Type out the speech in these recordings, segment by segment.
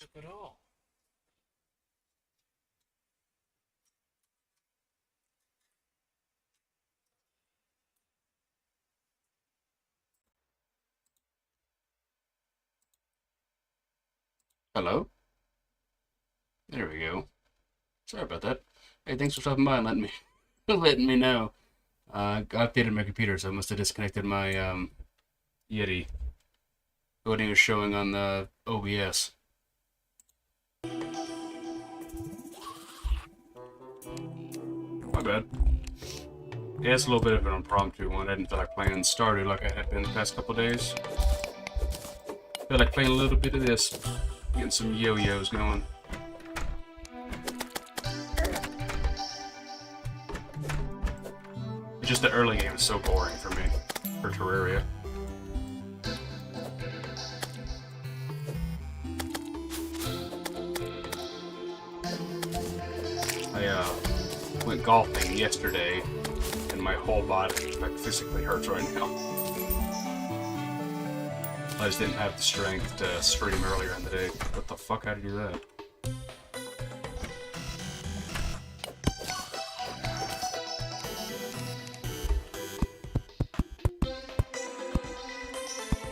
Took it all. Hello? There we go. Sorry about that. Hey, thanks for stopping by and letting me letting me know. I updated my computer, so I must have disconnected my Yeti. What he was showing on the OBS. My bad. Yeah, it's a little bit of an impromptu one. I didn't feel like playing Stardew like I had been the past couple days. Feel like playing a little bit of this. Getting some yo-yos going. It's just the early game is so boring for me, for Terraria. I went golfing yesterday, and my whole body like physically hurts right now. I just didn't have the strength to stream earlier in the day. What the fuck? How to do that?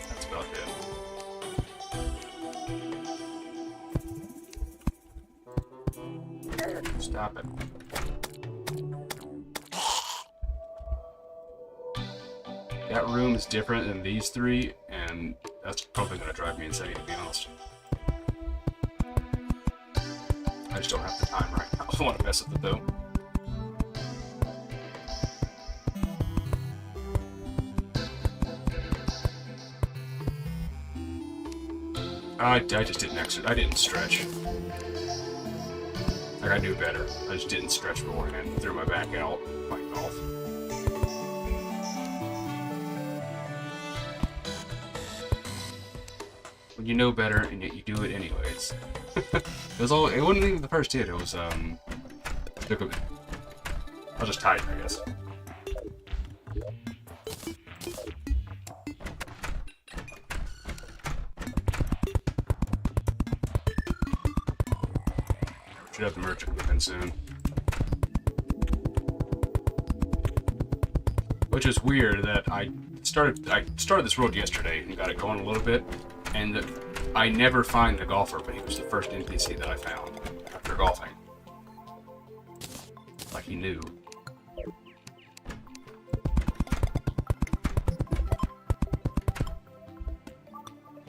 That's about it. Stop it. That room is different than these three, and that's probably going to drive me insane, to be honest. I just don't have the time right now. I want to mess with it, though. I just didn't exit. I didn't stretch. Like, I knew better. I just didn't stretch beforehand. Threw my back out playing golf. When you know better and yet you do it anyways. It wasn't even the first hit, it was took a, I'll just tie it, I guess. Should have the merchant move in soon. Which is weird that I started this road yesterday and got it going a little bit, and I never find the golfer, but he was the first NPC that I found after golfing. Like he knew.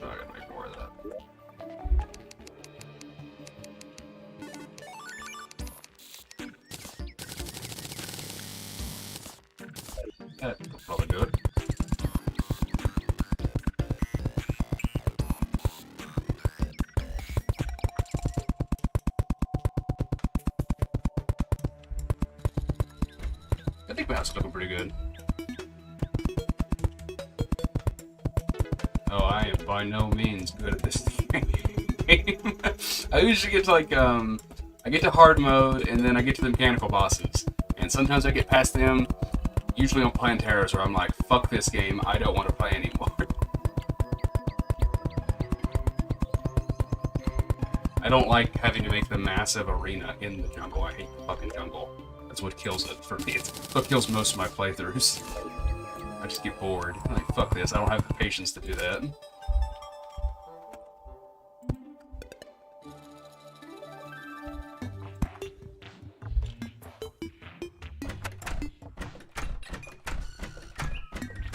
Oh, I gotta make more of that. That'll probably do it. I think my house is looking pretty good. Oh, I am by no means good at this game. I usually get to like, I get to hard mode, and then I get to the mechanical bosses. And sometimes I get past them, usually on Plantaris, where I'm like, fuck this game, I don't want to play anymore. I don't like having to make the massive arena in the jungle. I hate the fucking jungle. That's what kills it for me. It's what kills most of my playthroughs. I just get bored. I'm like, fuck this, I don't have the patience to do that.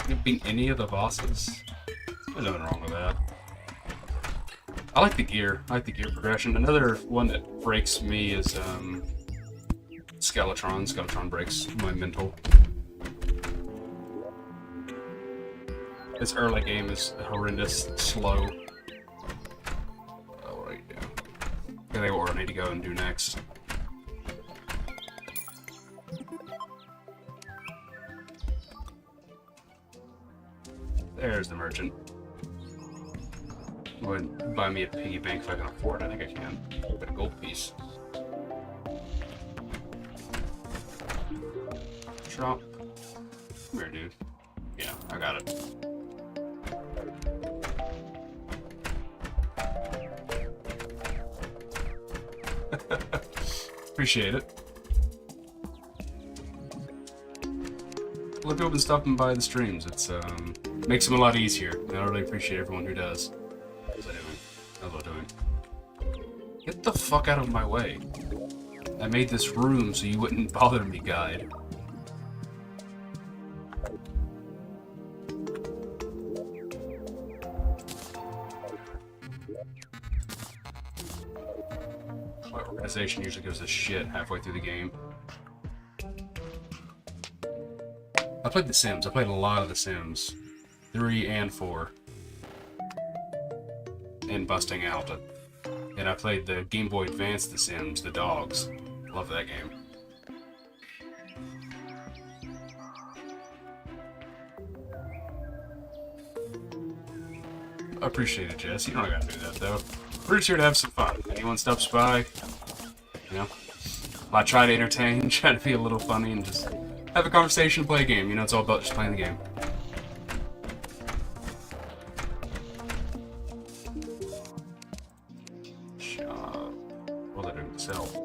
You beat any of the bosses? There's nothing wrong with that. I like the gear. I like the gear progression. Another one that breaks me is Skeletron. Skeletron breaks my mental. This early game is horrendous, slow. Oh, right, yeah. I think what I need to go and do next. There's the merchant. Go ahead and buy me a piggy bank if I can afford it. I think I can. But a gold piece. Drop. Come here, dude. Yeah, I got it. Appreciate it. Well, if you've been stopping by the streams, it's makes them a lot easier. And I really appreciate everyone who does. How's that doing? How's that doing? Get the fuck out of my way. I made this room so you wouldn't bother me, guide. My organization usually gives a shit halfway through the game. I played The Sims. I played a lot of The Sims. 3 and 4. And Busting Out. And I played the Game Boy Advance The Sims, the dogs. Love that game. I appreciate it, Jess. You don't gotta do that, though. We're just here to have some fun. Anyone stops by, you know, I try to entertain, try to be a little funny, and just have a conversation, play a game. You know, it's all about just playing the game. What are they doing to sell?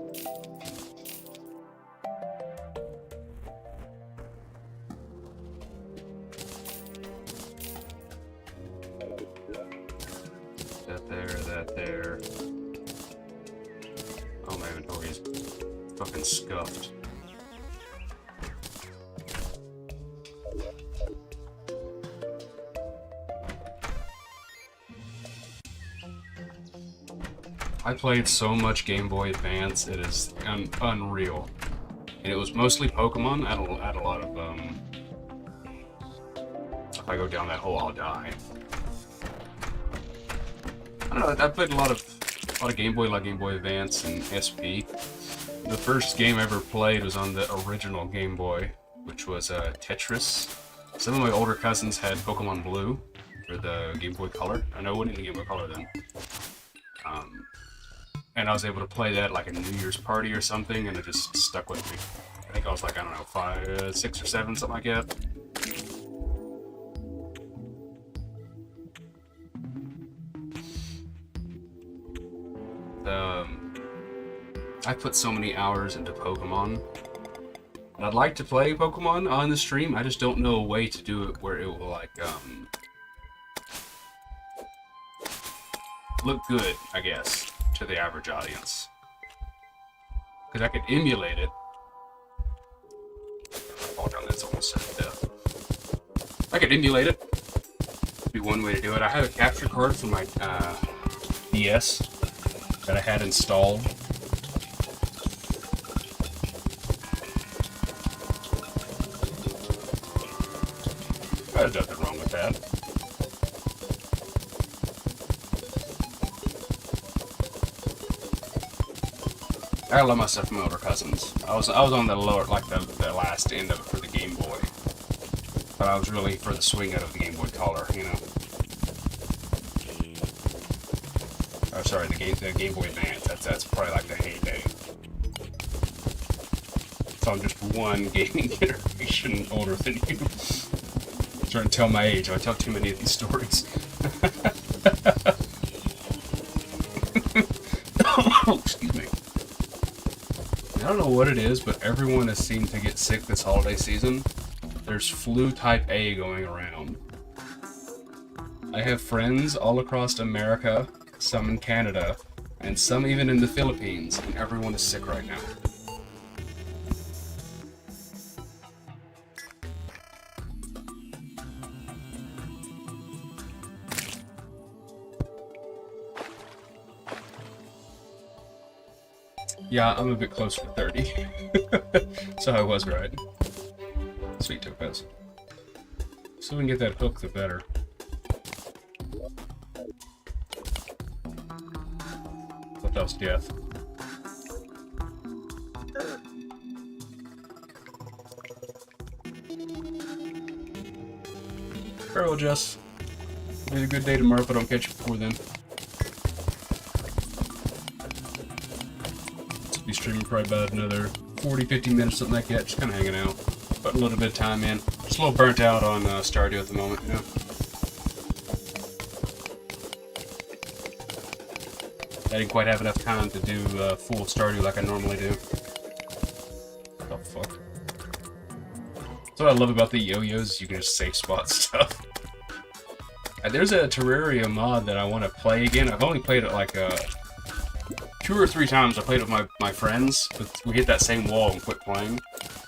That there. Oh, my inventory's fucking scuffed. I played so much Game Boy Advance, it is unreal. And it was mostly Pokemon. I had a lot of, if I go down that hole, I'll die. I don't know, I played a lot of Game Boy, like Game Boy Advance and SP. The first game I ever played was on the original Game Boy, which was Tetris. Some of my older cousins had Pokemon Blue for the Game Boy Color. I know it wasn't in the Game Boy Color then. And I was able to play that like a New Year's party or something, and it just stuck with me. I think I was like, I don't know, 5, 6 or 7, something like that. I put so many hours into Pokemon. And I'd like to play Pokemon on the stream, I just don't know a way to do it where it will like, look good, I guess, to the average audience. Because I could emulate it. Oh, no, that's almost certain death. I could emulate it. That'd be one way to do it. I have a capture card from my DS that I had installed. There's nothing wrong with that. I love my stuff from my older cousins. I was on the lower, like the last end of it for the Game Boy, but I was really for the swing out of the Game Boy Color, you know. Oh, sorry, the Game Boy Advance. That's probably like the heyday. So I'm just one gaming generation older than you. I'm trying to tell my age. I tell too many of these stories. Excuse me. I don't know what it is, but everyone has seemed to get sick this holiday season. There's flu type A going around. I have friends all across America, some in Canada, and some even in the Philippines, and everyone is sick right now. Yeah, I'm a bit closer to 30. So I was right. Sweet topaz. So we can get that hook, the better. What else, death? Farewell, Jess. Have a good day tomorrow if I don't catch you before then. Be streaming probably about another 40-50 minutes, something like that, just kind of hanging out, putting a little bit of time in. Just a little burnt out on Stardew at the moment, you know. I didn't quite have enough time to do full Stardew like I normally do. Oh, fuck. That's what I love about the yo-yos, you can just safe spot stuff. There's a Terraria mod that I want to play again. I've only played it like 2 or 3 times. I played it with my friends, but we hit that same wall and quit playing.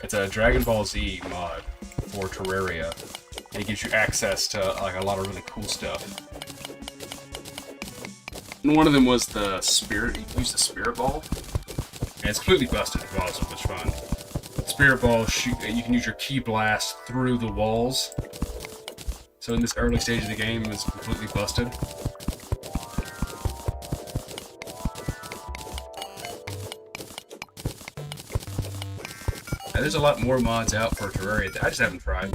It's a Dragon Ball Z mod for Terraria, and it gives you access to like a lot of really cool stuff. And one of them was the spirit. You can use the spirit ball, and it's completely busted. It was so much fun. The spirit ball shoot. You can use your key blast through the walls. So in this early stage of the game, it's completely busted. Now, there's a lot more mods out for Terraria that I just haven't tried.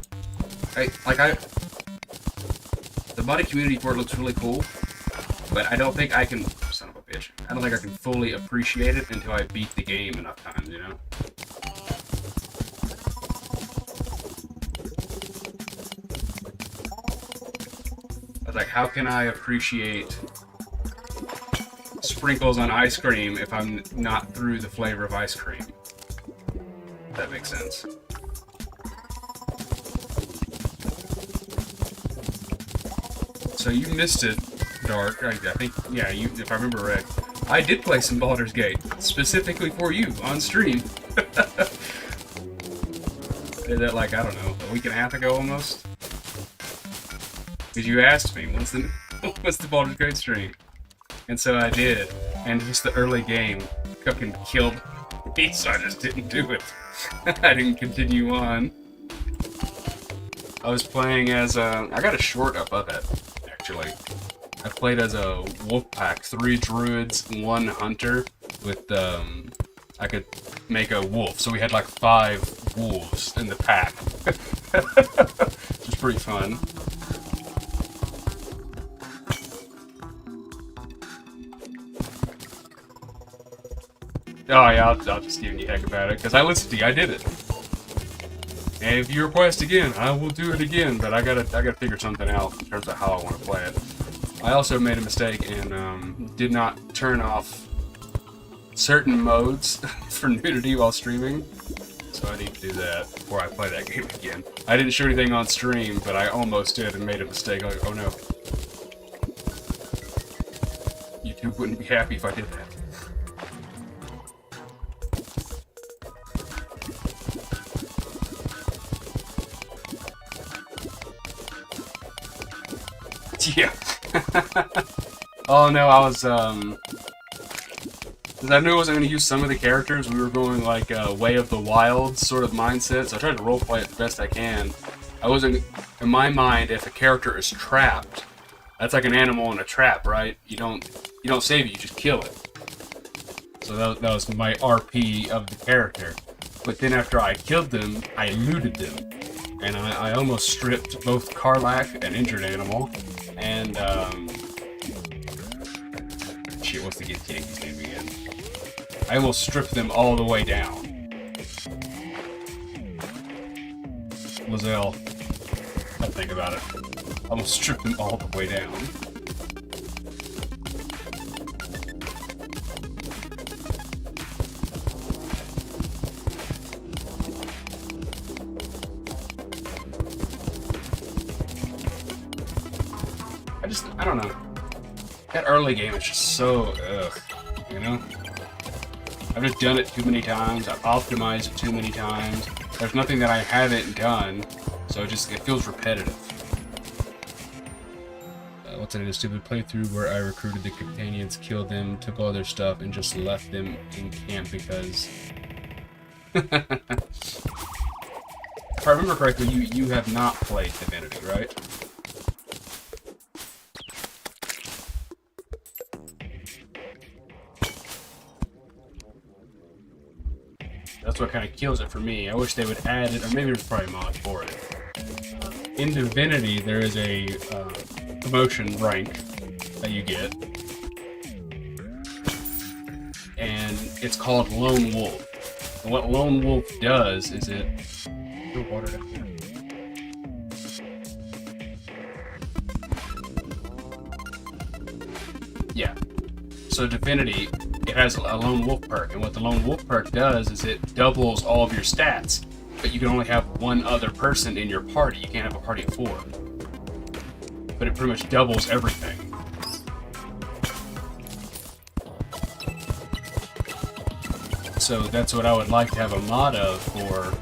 The modding community for it looks really cool, but I don't think I can. Son of a bitch! I don't think I can fully appreciate it until I beat the game enough times, you know. I was like, how can I appreciate sprinkles on ice cream if I'm not through the flavor of ice cream? If that makes sense. So you missed it, Dark. I think, yeah, you, if I remember right. I did play some Baldur's Gate, specifically for you, on stream. Did that like, I don't know, a week and a half ago almost? Because you asked me, what's the Baldur's Gate stream? And so I did, and just the early game fucking killed me, so I just didn't do it. I didn't continue on. I was playing as a... I got a short up of it, actually. I played as a wolf pack, 3 druids, 1 hunter, with, I could make a wolf, so we had like 5 wolves in the pack. Which was pretty fun. Oh yeah, I'll just give you a heck about it, because I listened to you, I did it. And if you request again, I will do it again, but I gotta figure something out in terms of how I want to play it. I also made a mistake and did not turn off certain modes for nudity while streaming, so I need to do that before I play that game again. I didn't show anything on stream, but I almost did and made a mistake. Like, oh no. YouTube wouldn't be happy if I did that. Yeah. Oh no, I was, because I knew I wasn't going to use some of the characters. We were going like Way of the Wild sort of mindset, so I tried to roleplay it the best I can. I wasn't, in my mind, if a character is trapped, that's like an animal in a trap, right? You don't save it, you just kill it. So that was my RP of the character. But then after I killed them, I looted them. And I almost stripped both Karlach, an injured animal, and, shit, what's the Yankee's name again? I almost stripped them all the way down. Lizelle. I think about it. Almost stripped them all the way down. I don't know. That early game is just so, ugh, you know? I've just done it too many times, I've optimized it too many times, there's nothing that I haven't done, so it feels repetitive. What's in a stupid playthrough where I recruited the companions, killed them, took all their stuff, and just left them in camp because... If I remember correctly, you have not played Divinity, right? That's what kind of kills it for me. I wish they would add it, or maybe there's probably a mod for it. In Divinity, there is a promotion rank that you get, and it's called Lone Wolf. And what Lone Wolf does is it... There's water down here. Yeah. So Divinity, it has a Lone Wolf perk, and what the Lone Wolf perk does is it doubles all of your stats, but you can only have one other person in your party. You can't have a party of 4. But it pretty much doubles everything. So that's what I would like to have a mod of for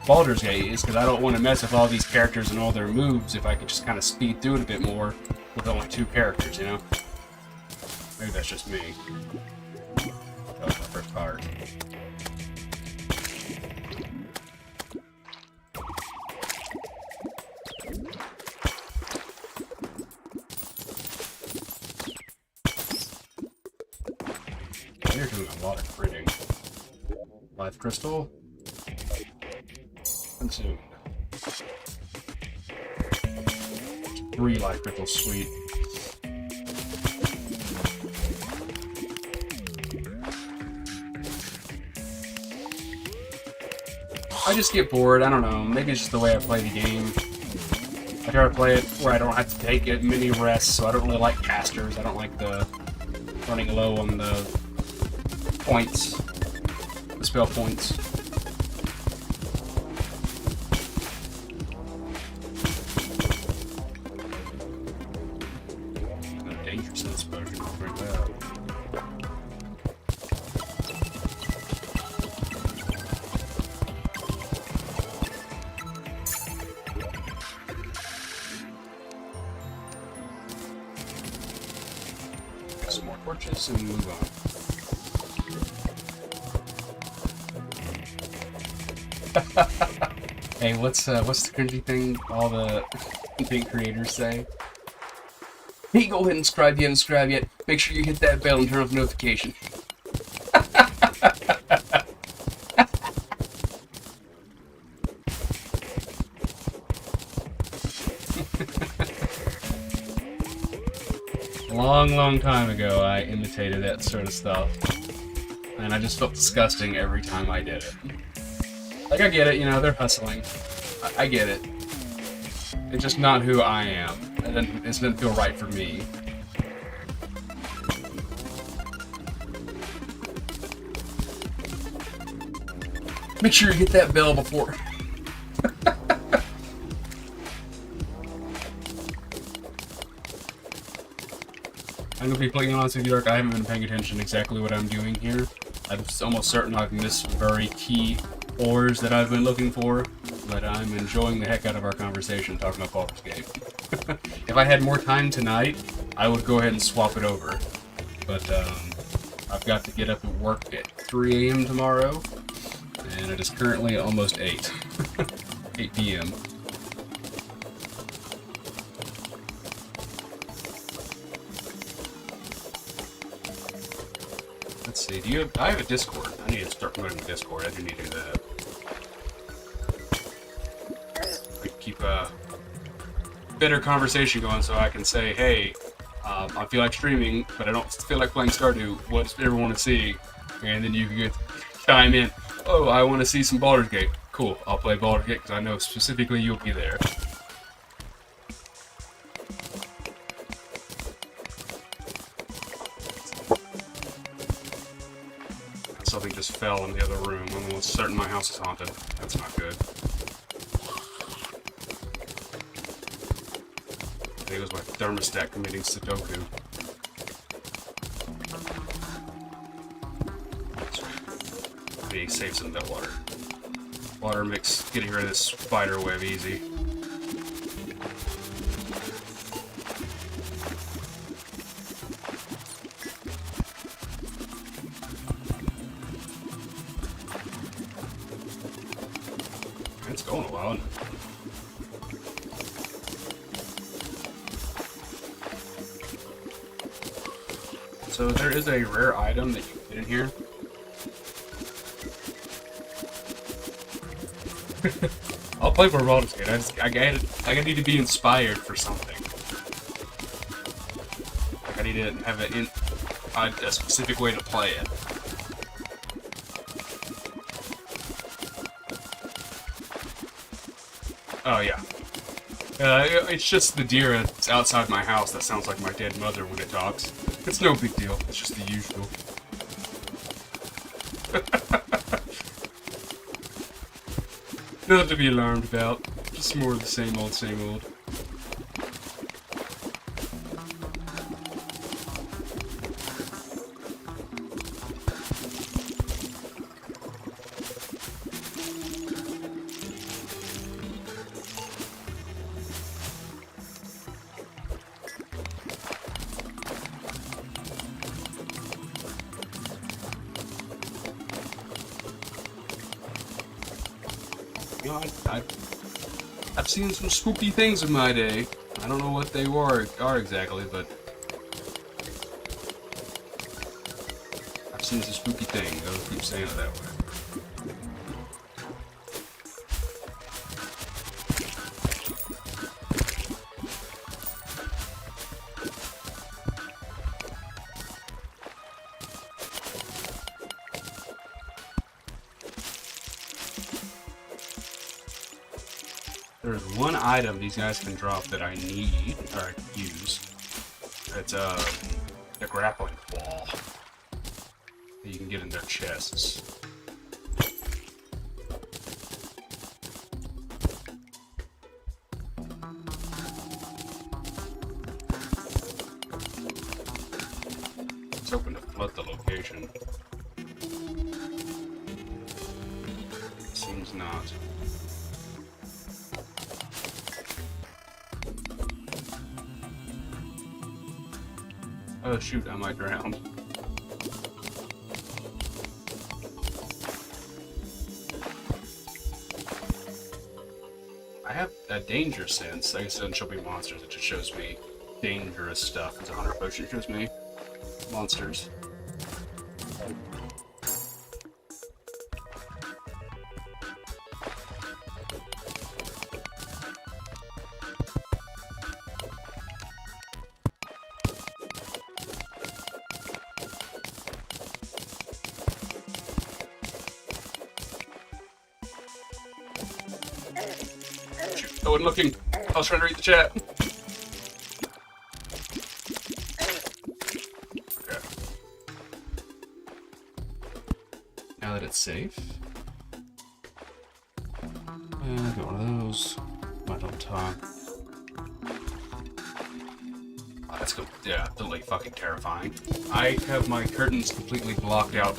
Baldur's Gate, is because I don't want to mess with all these characters and all their moves if I could just kind of speed through it a bit more with only 2 characters, you know? Maybe that's just me. That was my first card. You're doing a lot of critting. Life crystal. Consumed. 3 life crystals, sweet. I just get bored, I don't know, maybe it's just the way I play the game. I try to play it where I don't have to take many rests, so I don't really like casters. I don't like the running low on the points, the spell points. Kind of dangerous in this potion, I'll bring that up. Get some more torches and move on. Hey, what's the cringy thing all the content creators say? Hey, go ahead and subscribe if you haven't subscribed yet. Make sure you hit that bell and turn off notification. Long time ago, I imitated that sort of stuff. And I just felt disgusting every time I did it. Like, I get it, you know, they're hustling. I get it. It's just not who I am. And then it doesn't feel right for me. Make sure you hit that bell before. I'm gonna be completely honest with you, Dark. I haven't been paying attention to exactly what I'm doing here. I'm almost certain I've missed very key ores that I've been looking for, but I'm enjoying the heck out of our conversation talking about Baldur's Gate. If I had more time tonight, I would go ahead and swap it over. But I've got to get up and work at 3 a.m. tomorrow, and it is currently almost 8. 8 p.m. Let's see, I have a Discord. I need to start promoting the Discord. I do need to do that. I keep a better conversation going so I can say, hey, I feel like streaming, but I don't feel like playing Stardew. What does everyone want to see? And then you can chime in. Oh, I want to see some Baldur's Gate. Cool, I'll play Baldur's Gate because I know specifically you'll be there. Something just fell in the other room. I'm almost certain my house is haunted. That's not good. I think it was my thermostat committing Sudoku. Maybe save some of that water. Water makes getting rid of this spider web easy. It's going a while. So there is a rare item that you can get in here. I'll play for Baldur's Gate. I need to be inspired for something. Like I need to have a specific way to play it. Oh yeah. It's just the deer that's outside my house that sounds like my dead mother when it talks. It's no big deal. It's just the usual. Nothing to be alarmed about. Just more of the same old, same old. You know, I've seen some spooky things in my day. I don't know what they are exactly, but I've seen some spooky things. I'll keep saying it that way. There's one item these guys can drop that I need, or I can use. It's the grappling claw that you can get in their chests. It's open to flood the location. Seems not. Oh shoot, I might drown. I have a danger sense. I guess it doesn't show me monsters, it just shows me dangerous stuff. It's a hunter potion, it shows me monsters. I wasn't looking. I was trying to read the chat. Okay. Now that it's safe. Get one of those. Right on top. Oh, that's good. Yeah, totally fucking terrifying. I have my curtains completely blocked out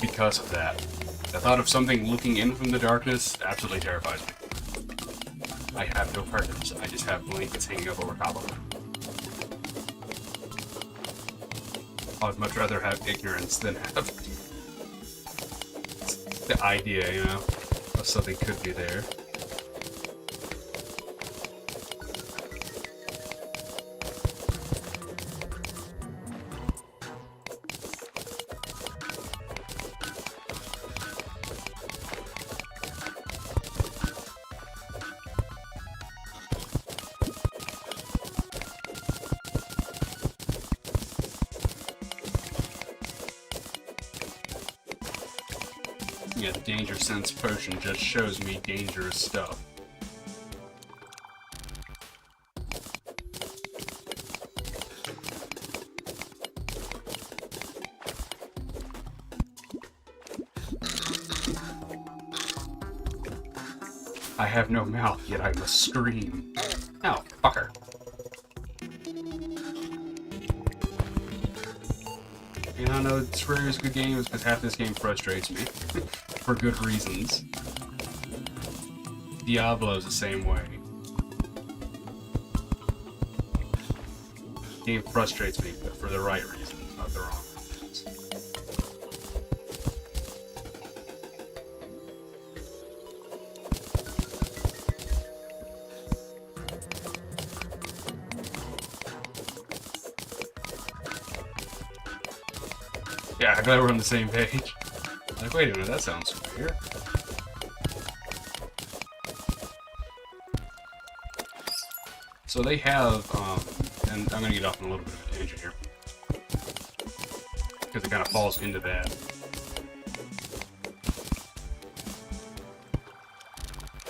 because of that. The thought of something looking in from the darkness absolutely terrifies me. I have no curtains. I just have blankets hanging up over top of them. I'd much rather have ignorance than have the idea, you know, of something could be there. Yeah, the danger sense potion just shows me dangerous stuff. I have no mouth, yet I must scream. Oh, fucker. You know, I know Terraria's a good game is because half this game frustrates me. For good reasons. Diablo's the same way. The game frustrates me, but for the right reasons, not the wrong reasons. Yeah, I'm glad we're on the same page. Like, wait a minute, that sounds familiar. So they have, and I'm gonna get off on a little bit of a tangent here. Because it kind of falls into that.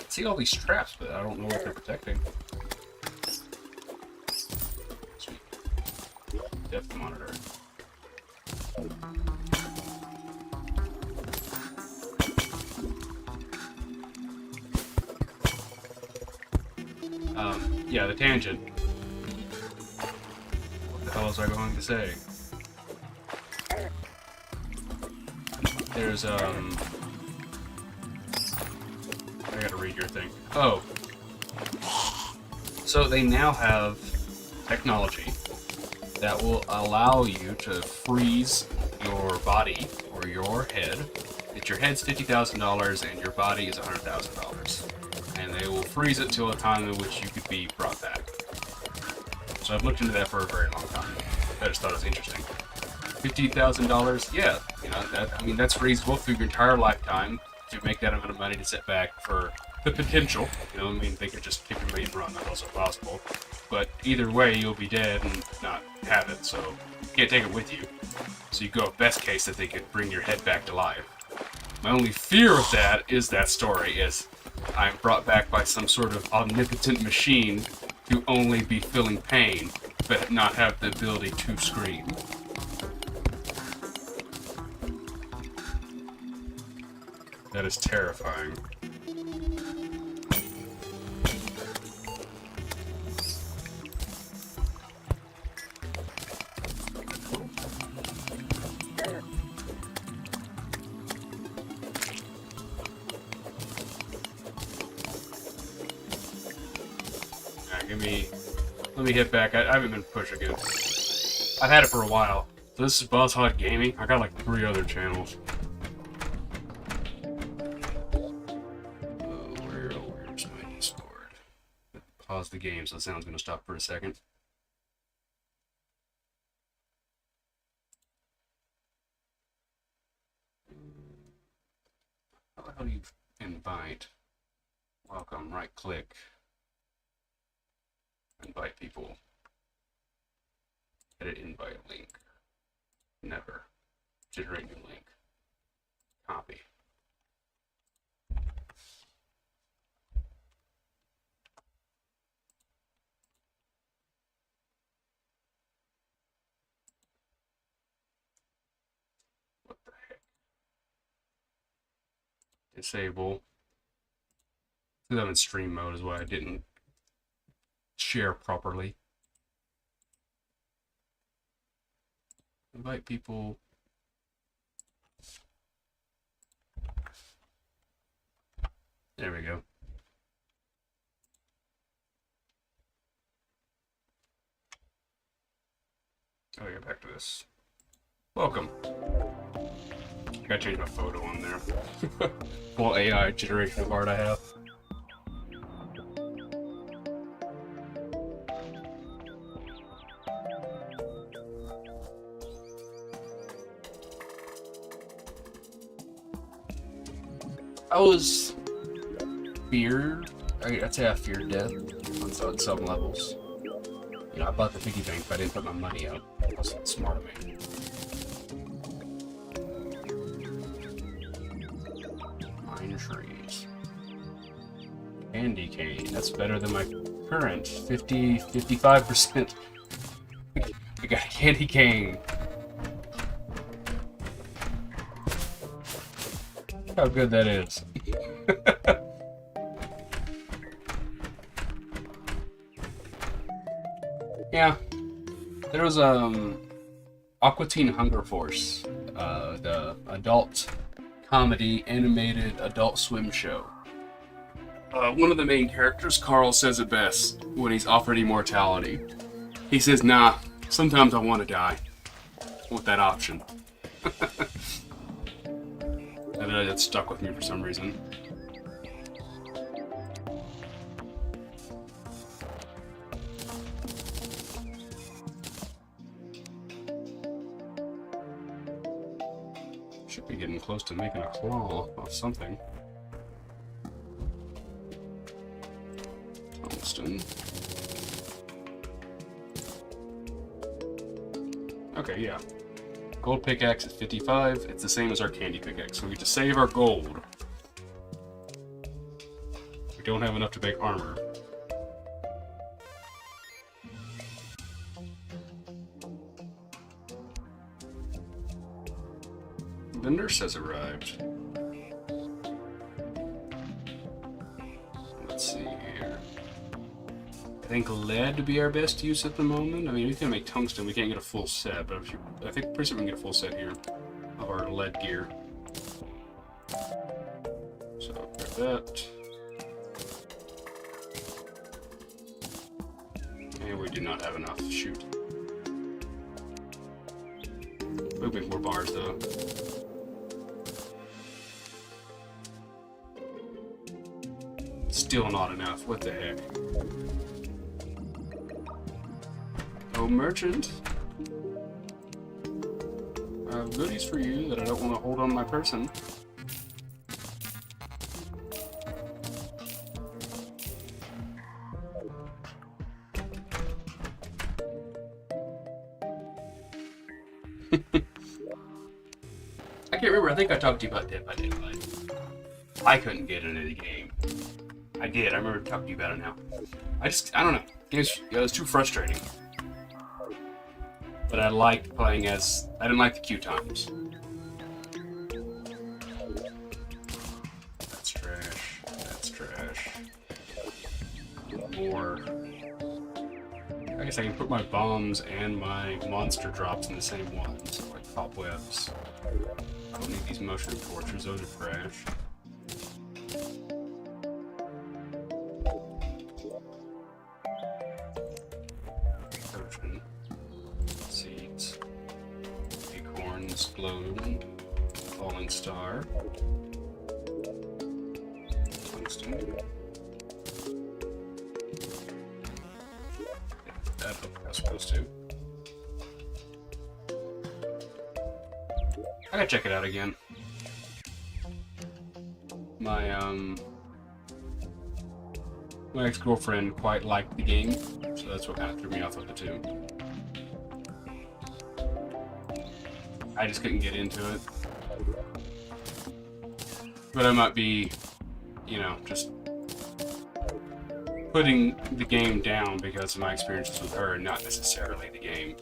See all these traps, but I don't know what they're protecting. Depth monitor. Yeah, the tangent. What the hell was I going to say? There's, I gotta read your thing. Oh. So they now have technology that will allow you to freeze your body or your head. That your head's $50,000 and your body is $100,000. And they will freeze it till a time in which you could be brought back. So I've looked into that for a very long time. I just thought it was interesting. $50,000, yeah, you know, that's freezable through your entire lifetime to make that amount of money to sit back for the potential. You know, I mean, they could just kick your and run. That's also possible. But either way, you'll be dead and not have it, so you can't take it with you. So you go best case that they could bring your head back to life. My only fear of that is that story is I'm brought back by some sort of omnipotent machine to only be feeling pain, but not have the ability to scream. That is terrifying. Let me hit back. I haven't been pushing it. I've had it for a while. So this is Boss Hot Gaming. I got like 3 other channels. Where's my Discord? Pause the game so the sound's gonna stop for a second. How do you invite? Welcome, right click. Invite people. Edit invite link. Never. Generate new link. Copy. What the heck? Disable. Because I'm in stream mode is why I didn't share properly. Invite people. There we go. I'll get back to this. Welcome. Gotta change my photo on there. Full AI generation of art I have. I was feared. I'd say I feared death on some levels. You know, I bought the piggy bank, but I didn't put my money up. It wasn't smart of me. Pine trees. Candy cane. That's better than my current 55%. We got a candy cane. How good that is. Yeah. There was Aqua Teen Hunger Force, the adult comedy animated adult swim show. One of the main characters, Carl, says it best when he's offered immortality. He says, "Nah, sometimes I want to die. I want that option." And that stuck with me for some reason. Should be getting close to making a claw of something. Tungsten. Okay, yeah. Gold pickaxe is 55. It's the same as our candy pickaxe. So we get to save our gold. We don't have enough to make armor. The nurse has arrived. Let's see here. I think lead would be our best use at the moment. I mean, we can make tungsten. We can't get a full set, but I think pretty soon we can get a full set here of our lead gear. So grab that. And we do not have enough. Shoot. We'll make more bars though. Still not enough. What the heck? Oh, merchant. I have goodies for you that I don't want to hold on my person. I can't remember. I think I talked to you about Dead by Daylight. I couldn't get into the game. I did. I remember talking to you about it now. I don't know. It was too frustrating. But I liked playing as... I didn't like the queue times. That's trash. That's trash. More. I guess I can put my bombs and my monster drops in the same ones. Like cobwebs. I don't need these motion torches. Those are trash. Seeds, acorns, glowed, falling star, tungsten. That looked like I was supposed to. I gotta check it out again. My ex-girlfriend quite liked the game, so that's what kind of threw me off of it too. I just couldn't get into it. But I might be, you know, just putting the game down because of my experiences with her and not necessarily the game.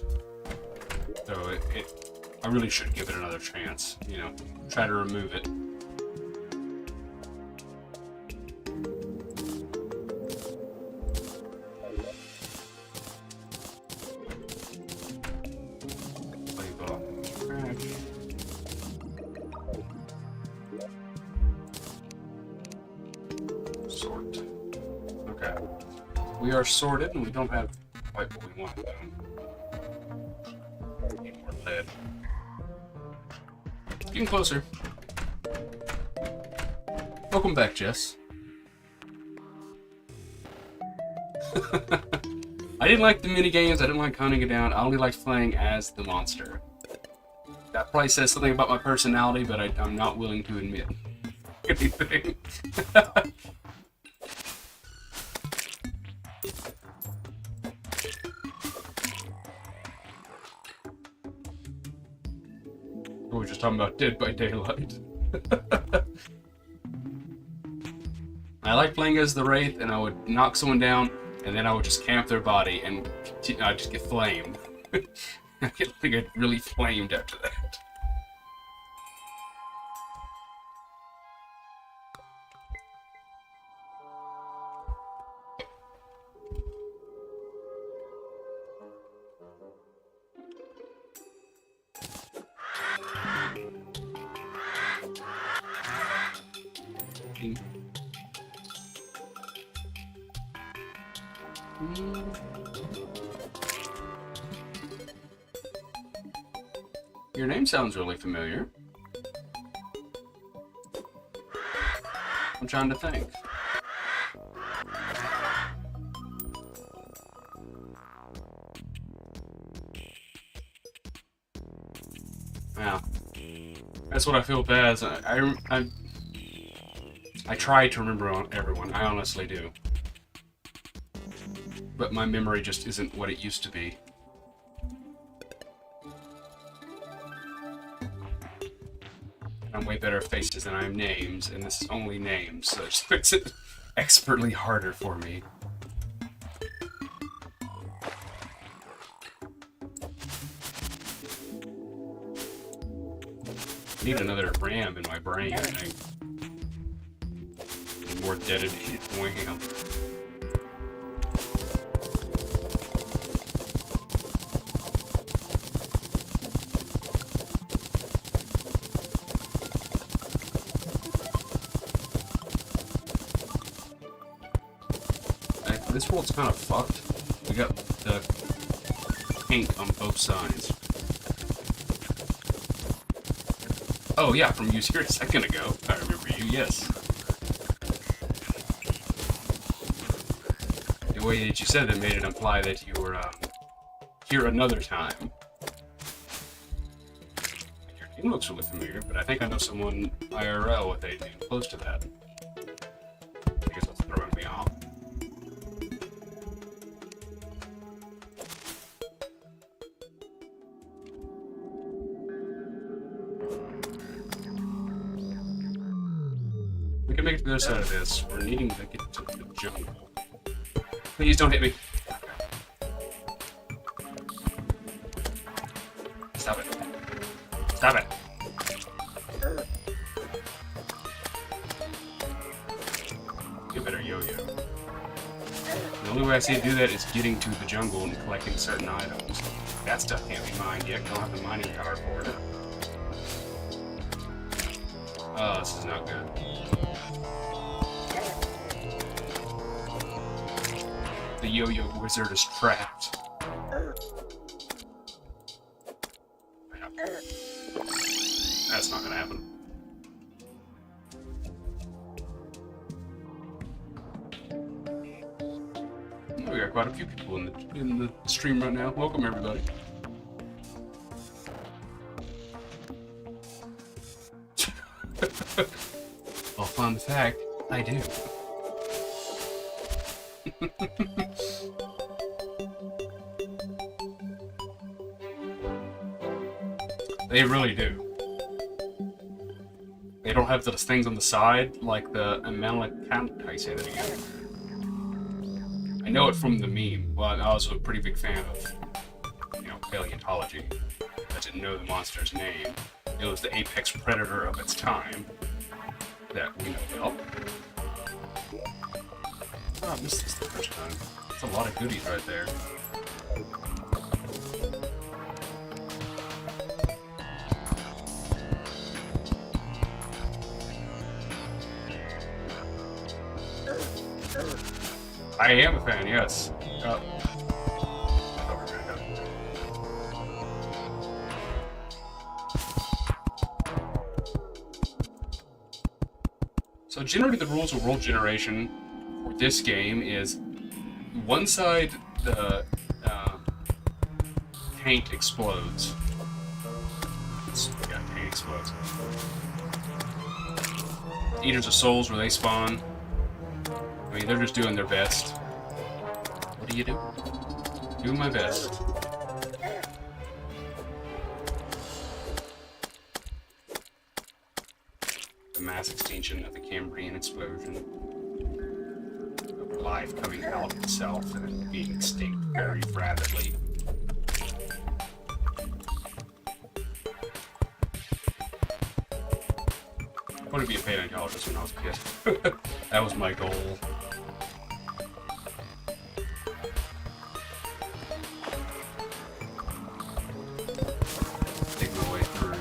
So I really should give it another chance, you know, try to remove it. Sort. Okay. We are sorted and we don't have quite what we want though. Need more lead. Getting closer. Welcome back, Jess. I didn't like the mini games. I didn't like hunting it down. I only liked playing as the monster. That probably says something about my personality, but I'm not willing to admit anything. We were just talking about Dead by Daylight. I like playing as the Wraith, and I would knock someone down, and then I would just camp their body, and I'd just get flamed. I get really flamed after that. Your name sounds really familiar. I'm trying to think. Yeah, that's what I feel bad. As I try to remember everyone. I honestly do, but my memory just isn't what it used to be. I'm way better at faces than I am names, and this is only names, so it makes it expertly harder for me. I need another RAM in my brain, I think. More dedicated RAM. This world's kind of fucked. We got the pink on both sides. Oh yeah, from you here a second ago. I remember you, yes. The way that you said that made it imply that you were here another time. Your name looks really familiar, but I think I know someone IRL with a name close to that. I guess that's throwing me off. We can make it to the other side of this. We're needing to get to the jungle. Please don't hit me. Stop it. Stop it. Get better yo-yo. The only way I see to do that is getting to the jungle and collecting certain items. That stuff can't be mined yet. I don't have the mining power for it. Oh, this is not good. The yo-yo wizard is trapped. That's not gonna happen. Oh, we got quite a few people in the stream right now. Welcome everybody. Well, fun fact, I do. They really do. They don't have those things on the side like the Amalekant. How you say that again? I know it from the meme. Well, I was a pretty big fan of, paleontology. I didn't know the monster's name. It was the apex predator of its time that we know about. Oh, I missed this the first time. That's a lot of goodies right there. I am a fan, yes. So generally the rules of world generation for this game is one side the taint explodes. Yeah, taint explodes. Eaters of Souls where they spawn. I mean, they're just doing their best. What do you do? Doing my best. The mass extinction of the Cambrian explosion. Of life coming out of itself and being extinct very rapidly. I wanted to be a paleontologist when I was a kid. That was my goal. Take my way through.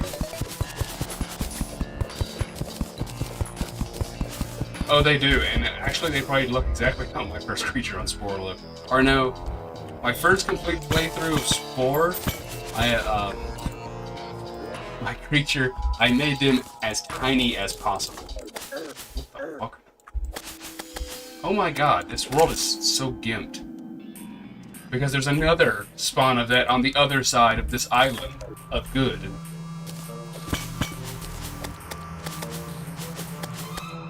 Oh, they do, and actually they probably look exactly how my first creature on Spore looked. Or no, my first complete playthrough of Spore, my creature, I made them as tiny as possible. What the fuck? Oh my god, this world is so gimped. Because there's another spawn of that on the other side of this island of good.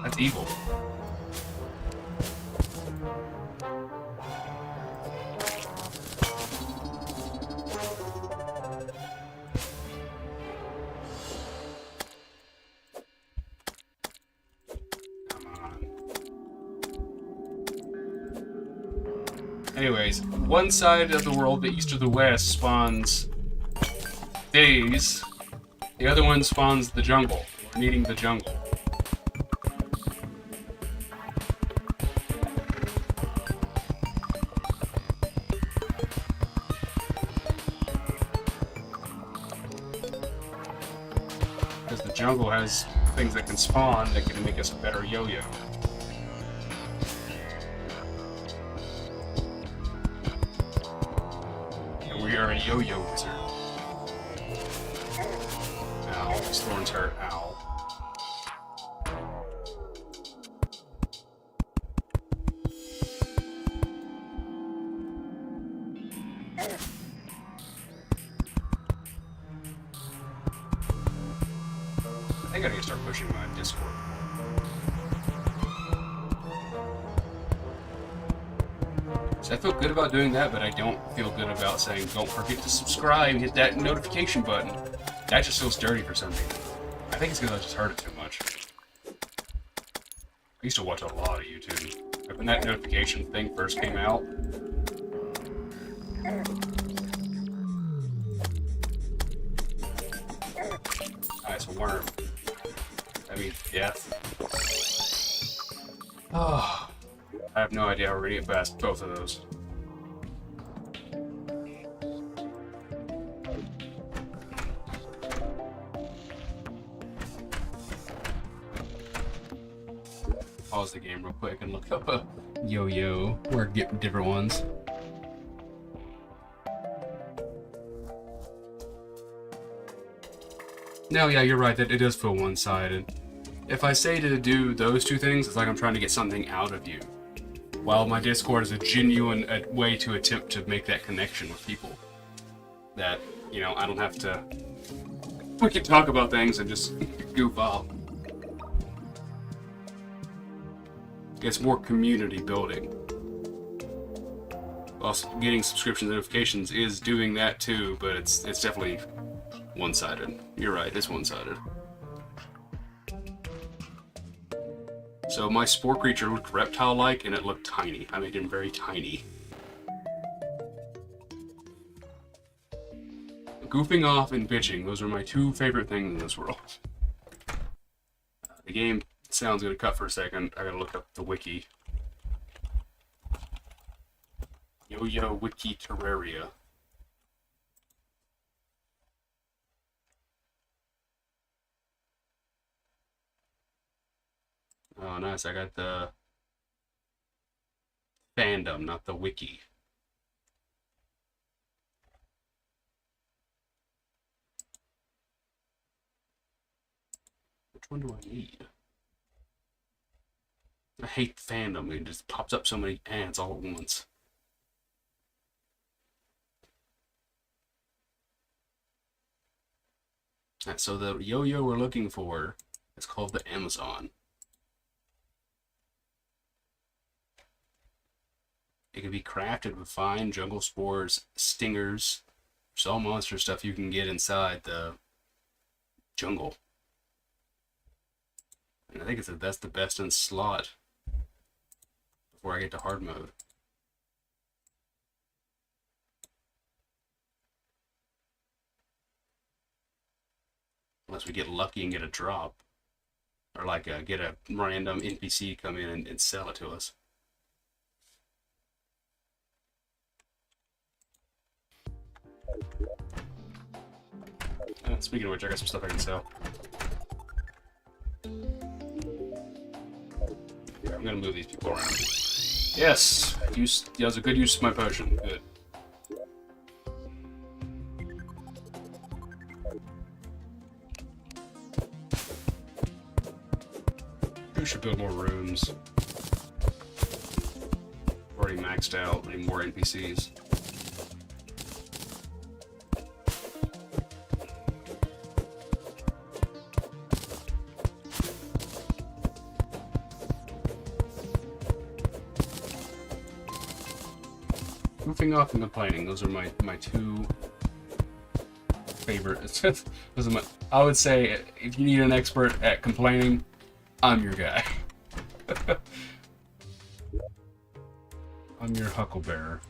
That's evil. Anyways, one side of the world, the east or the west, spawns days, The other one spawns the jungle. We're needing the jungle. Because the jungle has things that can spawn that can make us a better yo-yo. And we are a yo-yo wizard. Ow, these thorns hurt. Ow. I think I need to start pushing my Discord. So I feel good about doing that, but I don't feel good about saying, don't forget to subscribe and hit that notification button. That just feels dirty for some reason. I think it's because I just heard it too much. I used to watch a lot of YouTube. Like when that notification thing first came out. Nice, a worm. I mean, death. Oh, I have no idea how we're gonna get past both of those. Pause the game real quick and look up a yo-yo or get different ones. No, yeah, you're right. That it does feel one-sided. If I say to do those two things, it's like I'm trying to get something out of you. While my Discord is a genuine way to attempt to make that connection with people. That, you know, I don't have to... We can talk about things and just goof off. It's more community building. Also, getting subscription notifications is doing that too, but it's definitely one-sided. You're right, it's one-sided. So my spore creature looked reptile-like, and it looked tiny. I made him very tiny. Goofing off and bitching, those are my two favorite things in this world. The game sounds gonna cut for a second. I gotta look up the wiki. Yo-Yo Wiki Terraria. Oh, nice. I got the fandom, not the wiki. Which one do I need? I hate fandom. It just pops up so many ads all at once. Right, so the yo-yo we're looking for is called the Amazon. It can be crafted with fine jungle spores, stingers, there's all monster stuff you can get inside the jungle. And I think that's the best in slot before I get to hard mode. Unless we get lucky and get a drop. Or like get a random NPC come in and sell it to us. Speaking of which, I got some stuff I can sell. Here, I'm gonna move these people around. Yes! That was a good use of my potion. Good. We should build more rooms. Already maxed out. Need more NPCs. Goofing off and complaining. Those are my two favorite. Those are I would say if you need an expert at complaining, I'm your guy. I'm your hucklebearer.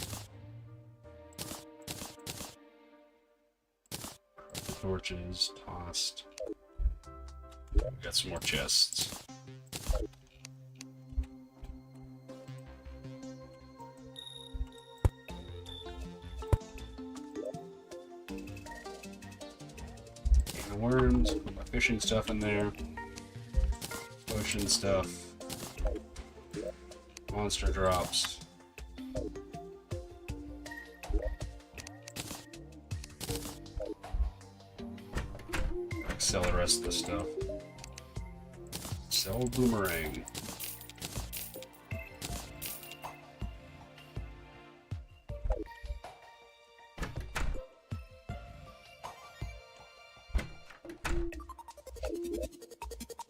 torches, tossed. We got some more chests. Can of worms, put my fishing stuff in there. Potion stuff. Monster drops. Sell the rest of the stuff. Sell boomerang.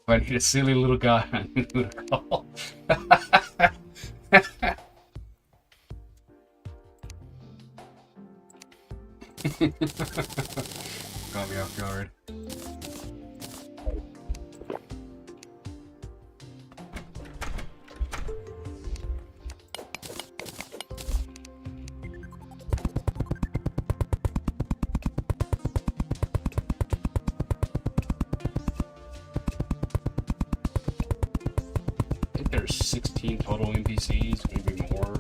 If I need a silly little guy, I need to call. Got me off guard. There's 16 total NPCs, maybe more.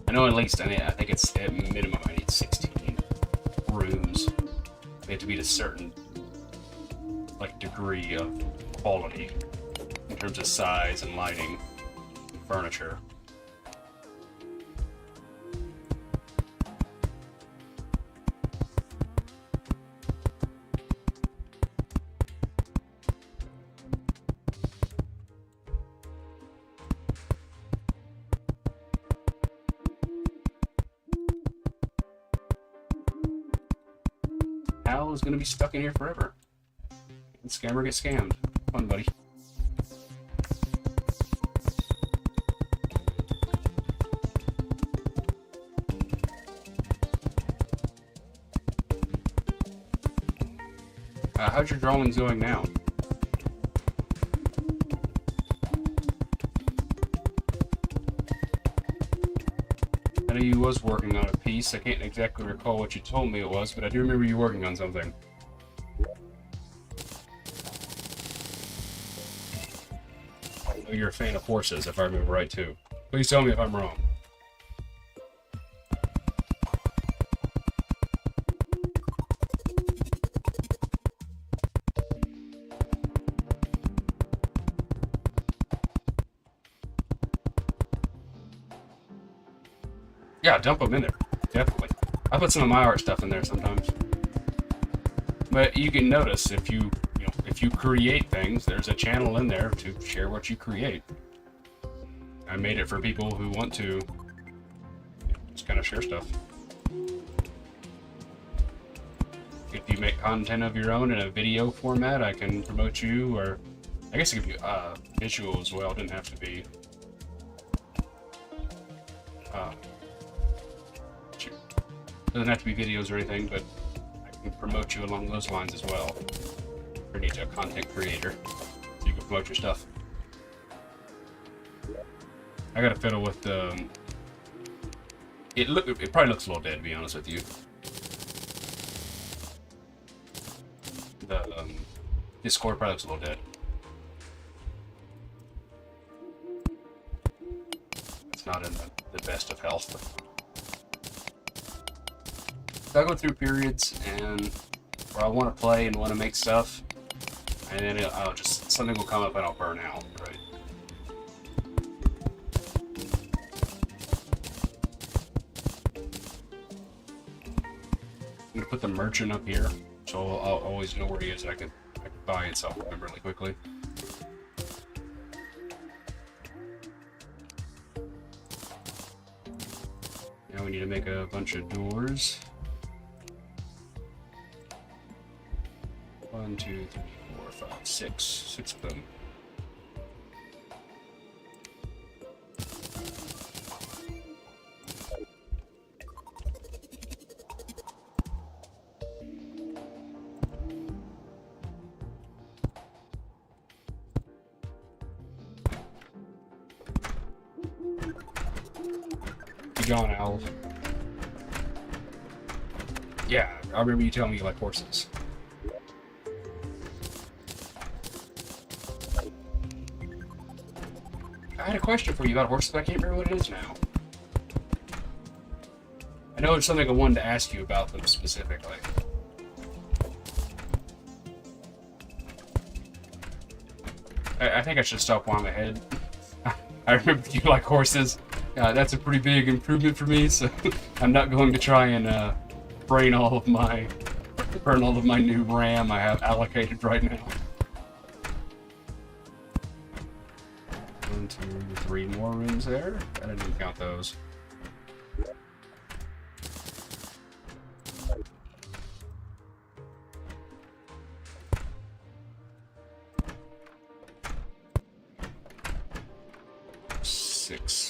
I know at least, I think it's at minimum I need 16 rooms. They have to be at a certain like degree of quality in terms of size and lighting and furniture. Hal is going to be stuck in here forever. And scammer gets scammed. Fun, buddy. How's your drawings going now? I know you was working on a piece. I can't exactly recall what you told me it was, but I do remember you working on something. I know you're a fan of horses, if I remember right, too. Please tell me if I'm wrong. Yeah, dump them in there. Definitely. I put some of my art stuff in there sometimes. But you can notice if you create things, there's a channel in there to share what you create. I made it for people who want to just kind of share stuff. If you make content of your own in a video format, I can promote you, or I guess I could do visual as well. It didn't have to be. Doesn't have to be videos or anything, but I can promote you along those lines as well. You need a content creator, so you can promote your stuff. I gotta fiddle with the. It probably looks a little dead, to be honest with you. The Discord probably looks a little dead. It's not in the best of health. I go through periods and where I want to play and want to make stuff, and then I'll just something will come up and I'll burn out. Right. I'm gonna put the merchant up here, so I'll always know where he is. And I can buy and sell him really quickly. Now we need to make a bunch of doors. 1, 2, 3, 4, 5, 6. 6 of them. Be gone, Owl. Yeah, I remember you telling me you like horses. had a question for you about horses, but I can't remember what it is now. I know it's something I wanted to ask you about them specifically. I think I should stop while I'm ahead. I remember you like horses. That's a pretty big improvement for me, so I'm not going to try and burn all of my new RAM I have allocated right now. 1, 2, 3 more rooms there. I didn't even count those.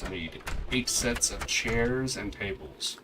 I need 8 sets of chairs and tables.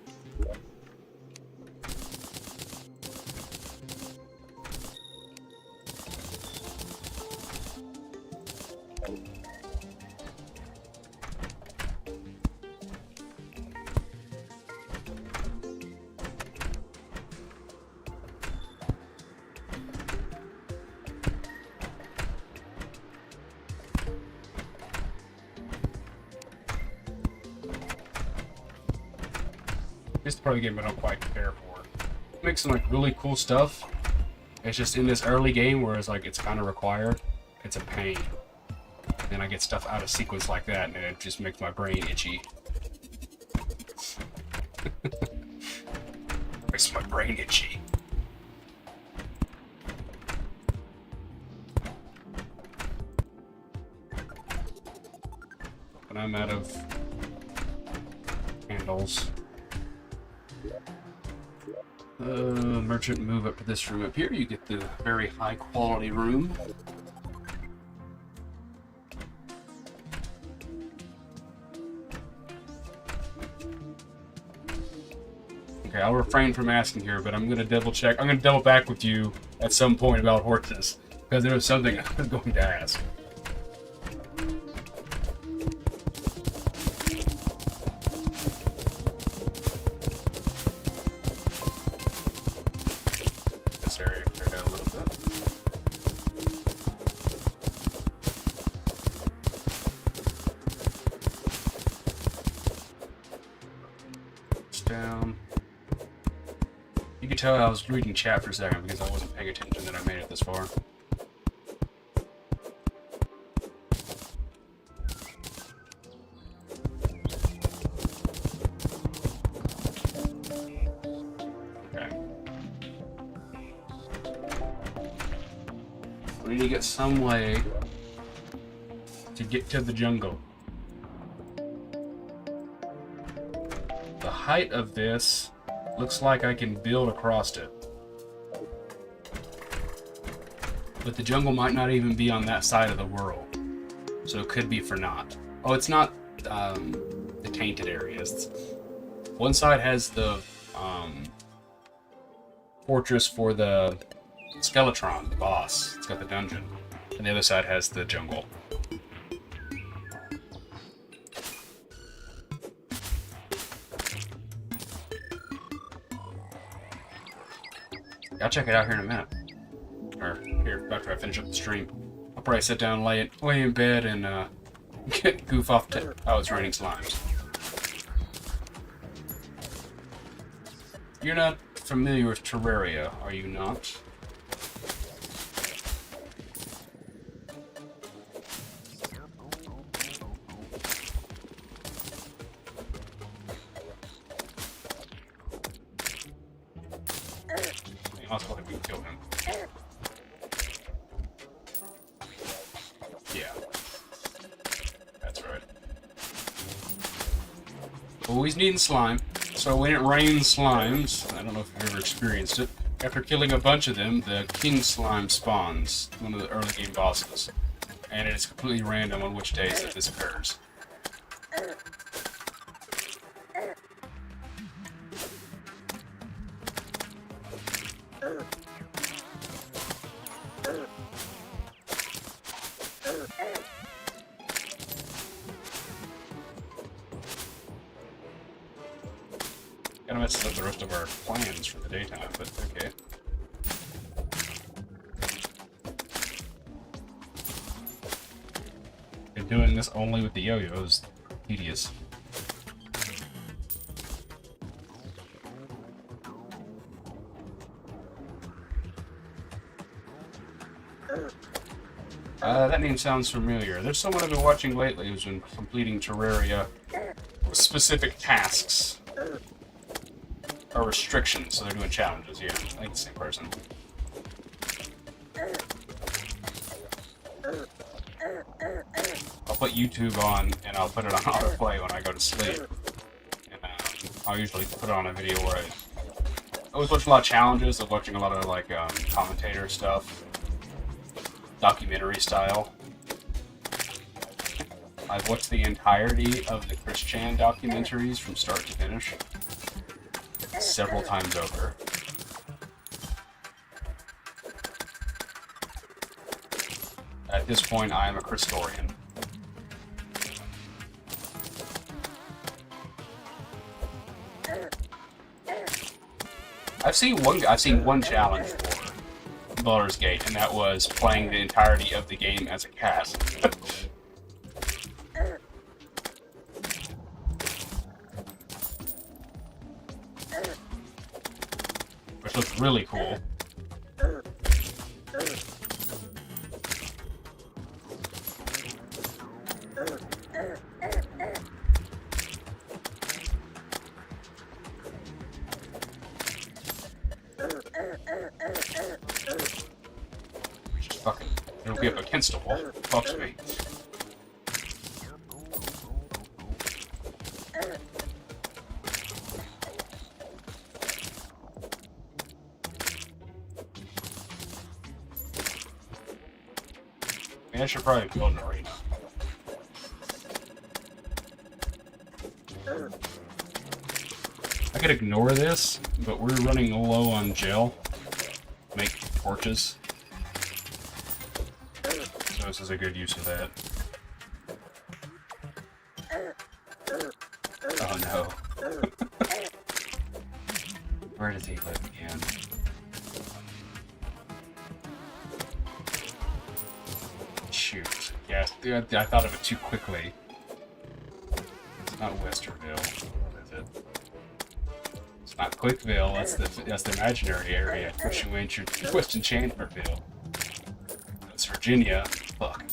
This is probably a game I don't quite care for. It makes some like really cool stuff. It's just in this early game where it's like it's kind of required. It's a pain. And then I get stuff out of sequence like that, and it just makes my brain itchy. Makes my brain itchy. But I'm out of handles. Merchant, move up to this room up here. You get the very high quality room. Okay, I'll refrain from asking here, but I'm gonna double check. I'm gonna double back with you at some point about horses, because there was something I was going to ask. Tell I was reading chat for a second because I wasn't paying attention that I made it this far. Okay. We need to get some way to get to the jungle. The height of this looks like I can build across it. But the jungle might not even be on that side of the world. So it could be for naught. Oh, it's not the tainted areas. One side has the fortress for the Skeletron, the boss. It's got the dungeon. And the other side has the jungle. I'll check it out here in a minute. Or here, after I finish up the stream. I'll probably sit down, lay in bed, and goof off to... Oh, it's raining slimes. You're not familiar with Terraria, are you not? Also, if we can kill him. Yeah. That's right. Always needing slime. So when it rains slimes, I don't know if you've ever experienced it, after killing a bunch of them, the king slime spawns, one of the early game bosses. And it is completely random on which days that this occurs. Kind of messes up the rest of our plans for the daytime, but okay. doing this only with the yo-yo is tedious. That name sounds familiar. There's someone I've been watching lately who's been completing Terraria with specific tasks. Or restrictions, so they're doing challenges, yeah. I think it's the same person. I'll put YouTube on, and I'll put it on autoplay when I go to sleep. And I'll usually put on a video where I always watch a lot of challenges. I'm watching a lot of, like, commentator stuff. Documentary style. I've watched the entirety of the Chris Chan documentaries from start to finish. Several times over. At this point, I am a Christorian. I've seen one challenge for Baldur's Gate, and that was playing the entirety of the game as a cat. Which looks really cool. Just fucking, it'll be up against a wall. Fucks me. I should probably build an arena. I could ignore this, but we're running low on gel. Make torches. So this is a good use of that. Oh no. Where does he live again? Shoot. Yeah, I thought of it too quickly. It's not Westerville. What is it? It's not Quickville. That's the imaginary area. Pushing way into West Enchanterville. That's Virginia. Fuck.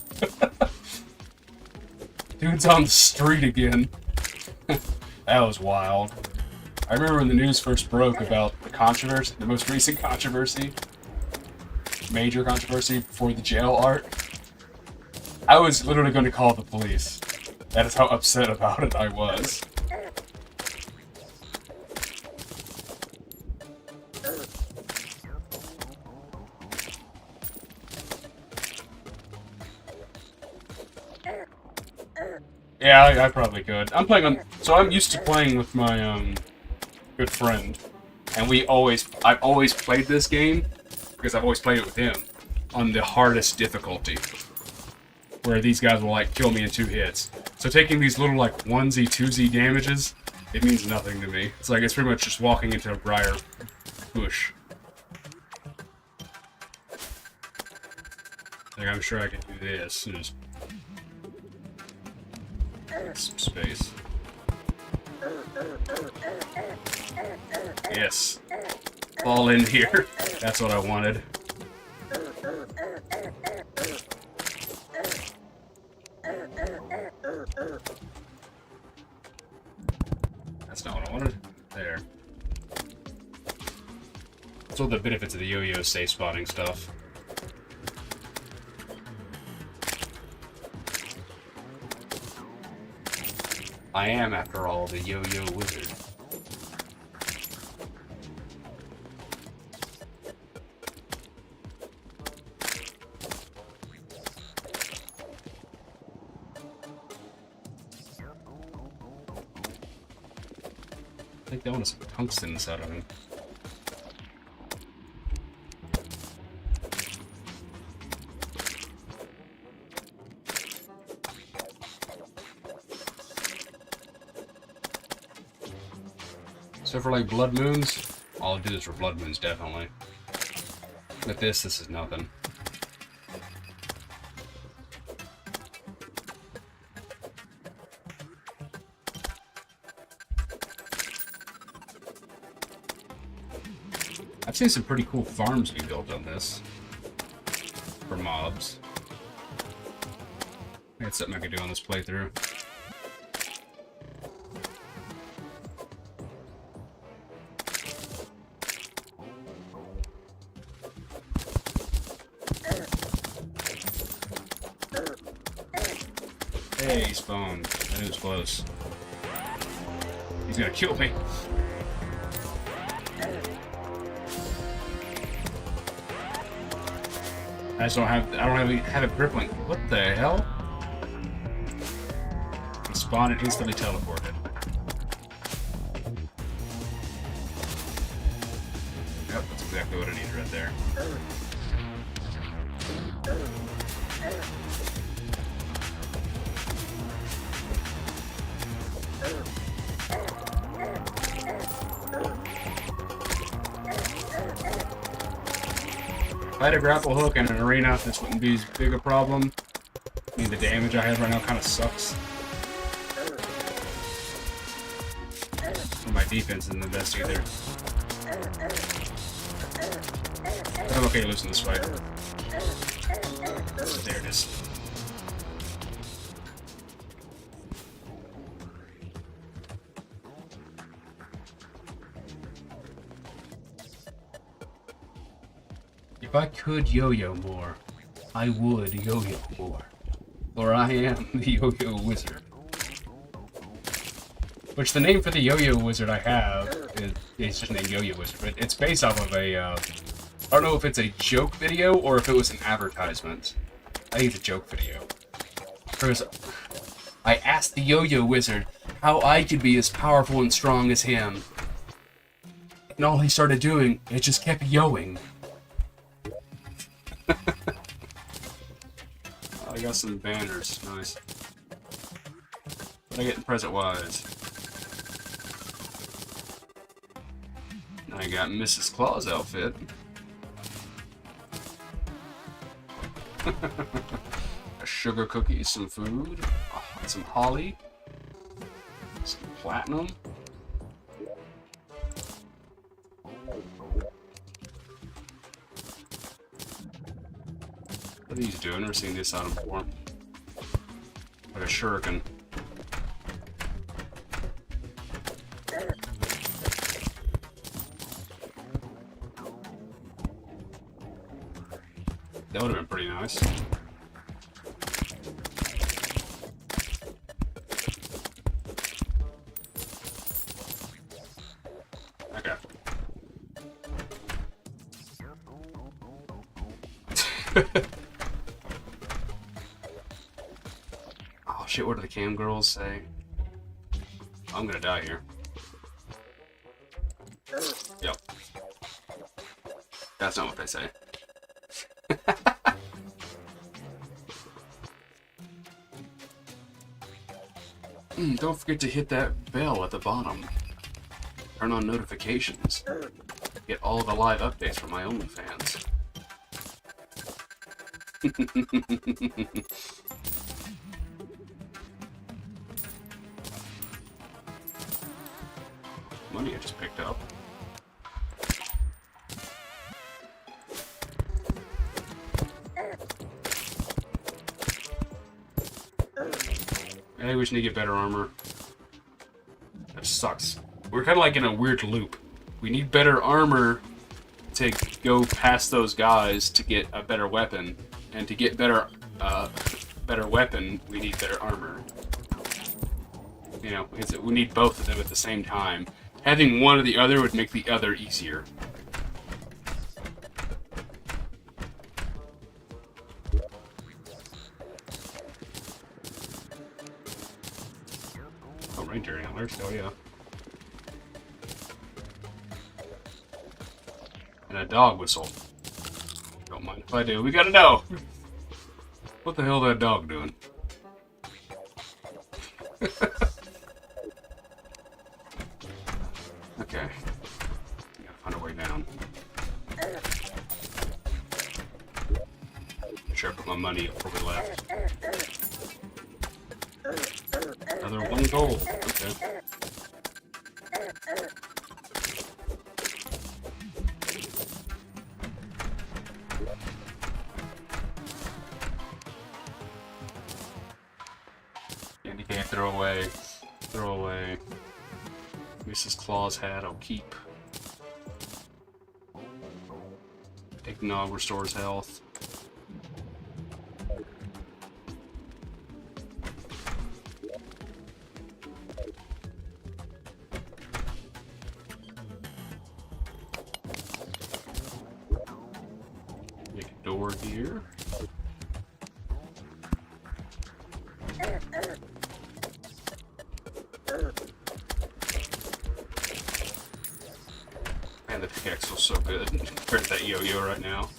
Dude's on the street again. That was wild. I remember when the news first broke about the controversy, the most recent controversy, major controversy for the jail art. I was literally going to call the police. That is how upset about it I was. Yeah, I probably could. I'm playing on... So I'm used to playing with my, good friend. And I've always played this game, because I've always played it with him, on the hardest difficulty. Where these guys will, like, kill me in 2 hits. So taking these little, like, 1Z, 2Z damages, it means nothing to me. It's like, it's pretty much just walking into a briar bush. Like, I'm sure I can do this and just... some space. Yes. Fall in here. That's what I wanted. That's not what I wanted. There. That's all the benefits of the yo-yo safe spotting stuff. I am, after all, the yo-yo wizard. I think they want some tungsten inside of him. So for like blood moons, I'll do this for blood moons definitely. With this is nothing. I've seen some pretty cool farms be built on this for mobs. That's something I could do on this playthrough. Hey, he spawned. That was close. He's gonna kill me. I just don't have a crippling. What the hell? He spawned and instantly teleported. Yep, that's exactly what I needed right there. If I had a grapple hook and an arena, this wouldn't be as big a problem. I mean, the damage I have right now kind of sucks. And my defense isn't the best either. But I'm okay losing this fight. There it is. If I could yo-yo more, I would yo-yo more. For I am the yo-yo wizard. Which the name for the yo-yo wizard I have is it's just named Yo-Yo Wizard, but it's based off of a I don't know if it's a joke video or if it was an advertisement. I think it's a joke video. Because I asked the yo-yo wizard how I could be as powerful and strong as him. And all he started doing, it just kept yoing. I got some banners, nice. What I get in present-wise? I got Mrs. Claus outfit. A sugar cookie, some food, some holly, some platinum. What are these doing? I've never seen this on them before. Like a shuriken. That would have been pretty nice. Okay. Oh shit, what do the cam girls say? I'm gonna die here. Yep. That's not what they say. Don't forget to hit that bell at the bottom. Turn on notifications. Get all the live updates from my OnlyFans. Money I just picked up. I wish we need to get better armor. That sucks. We're kind of like in a weird loop. We need better armor to go past those guys to get a better weapon, and to get better weapon, we need better armor. You know, we need both of them at the same time. Having one or the other would make the other easier. Oh, reindeer antlers, oh yeah. And a dog whistle. Don't mind if I do. We gotta know! What the hell is that dog doing? Okay. Gotta find a way down. Make sure I put my money up before we left. Another 1 gold. Okay. throw away. Throw away. Mrs. Claus hat I'll keep. Eggnog restores health. Make a door here. Man, the pickaxe feels so good compared to that yo-yo right now.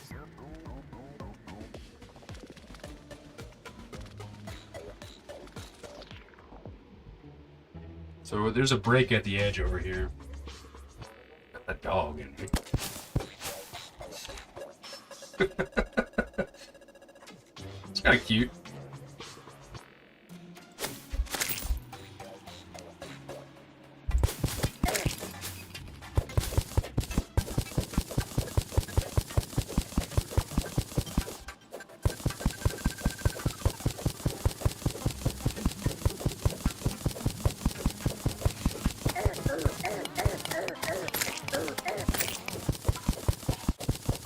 So there's a break at the edge over here. Got that dog in me. It's kind of cute.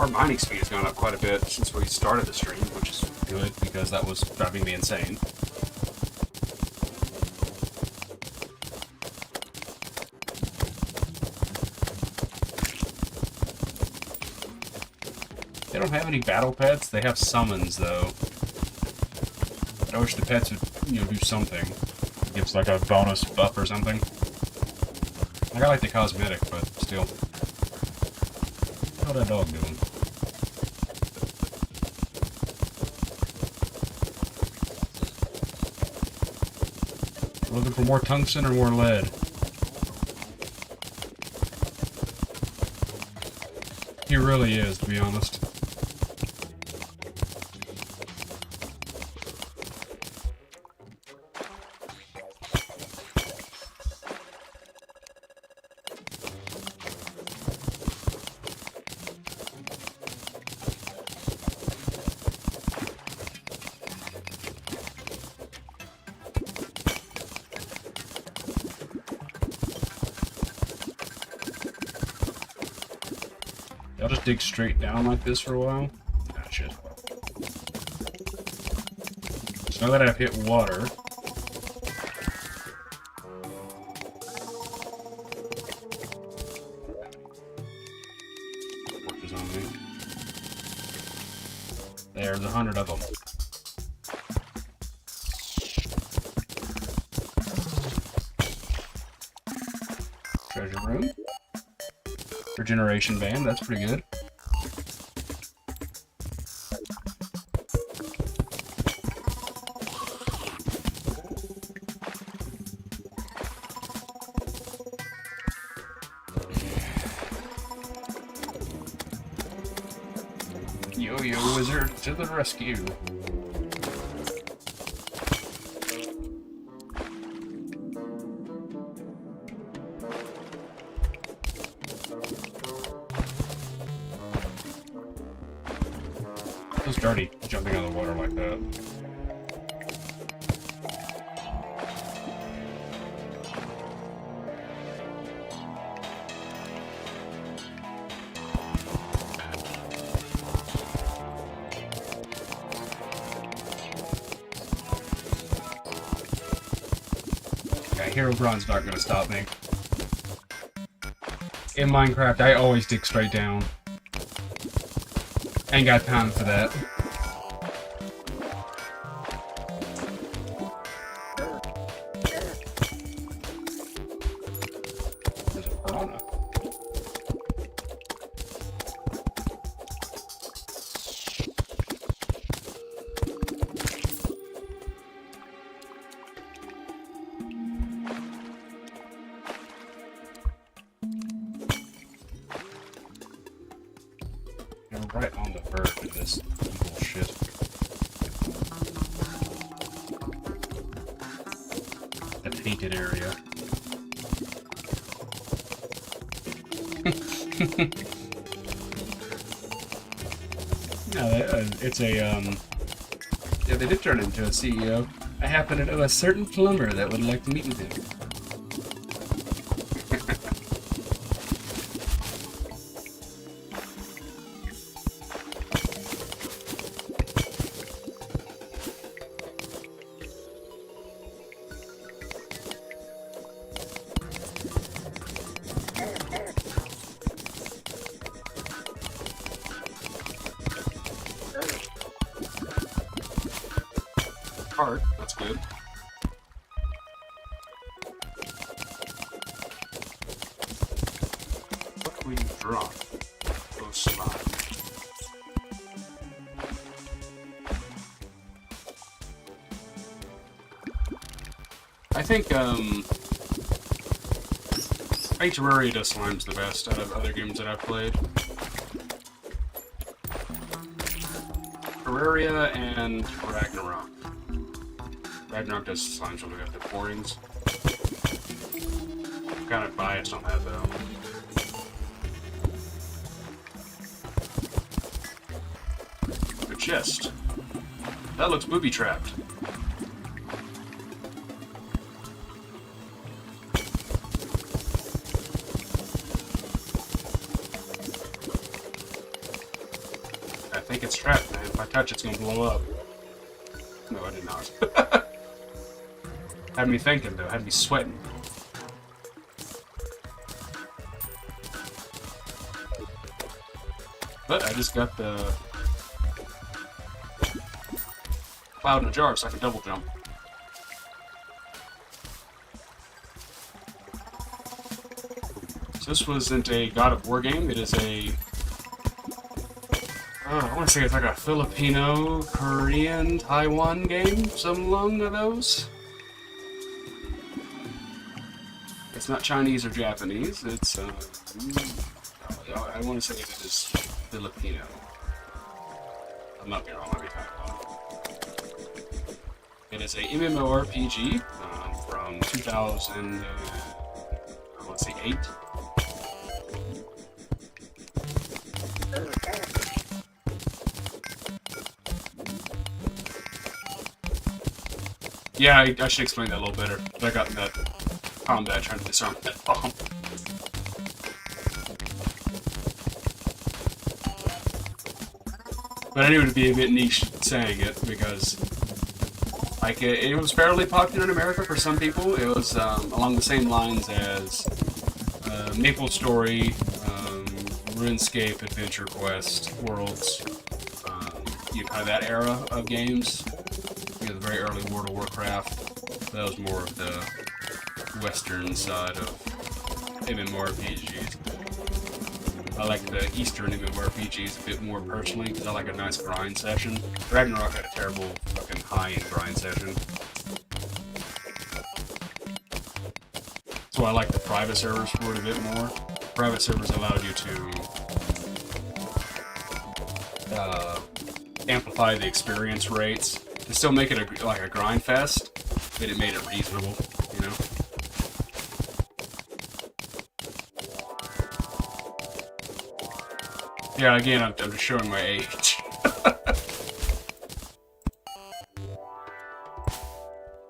Our mining speed has gone up quite a bit since we started the stream, which is good because that was driving me insane. They don't have any battle pets. They have summons though. I wish the pets would, do something. Gives like a bonus buff or something. Like I like the cosmetic, but still. How's that dog doing? Looking for more tungsten or more lead? He really is, to be honest. I'll just dig straight down like this for a while. Ah, shit. So now that I've hit water... Torches on me. There's 100 of them. Treasure room. Regeneration band, that's pretty good. Yo-yo wizard to the rescue. Feels dirty jumping out of the water like that. Yeah, Herobrine's not gonna stop me. In Minecraft, I always dig straight down. Ain't got time for that. There's a piranha. You're right on the verge of this bullshit. The painted area. No, it's a, yeah, they did turn into a CEO. I happen to know a certain plumber that would like to meet with him. Heart, that's good. What can we drop? Oh, slide. I think Terraria does slimes the best out of other games that I've played. Terraria and Ragnarok. Ragnarok does slimes when we got the pourings. I'm kind of biased on that though. Good chest. That looks booby trapped. I think it's trapped, man. If I touch it's gonna blow up. No, I did not. Had me thinking though, had me sweating. But I just got the cloud in a jar so I can double jump. So this wasn't a God of War game, it is a I want to say it's like a Filipino, Korean, Taiwan game, some along those. It's not Chinese or Japanese, it's, I want to say it is Filipino. I might be wrong, I might be Taiwan. It is a MMORPG from 2000, I want to say 8. Yeah, I should explain that a little better. I got in that combat trying to disarm that bomb. But I knew it would be a bit niche saying it because, like, it was fairly popular in America for some people. It was along the same lines as Maple Story, RuneScape, Adventure Quest, Worlds, kind of that era of games. The very early World of Warcraft. That was more of the western side of MMORPGs. I like the eastern MMORPGs a bit more personally because I like a nice grind session. Ragnarok had a terrible fucking high-end grind session. So I like the private servers for it a bit more. Private servers allowed you to amplify the experience rates. To still make it like a grind fest, but it made it reasonable, you know? Yeah, again, I'm just showing my age.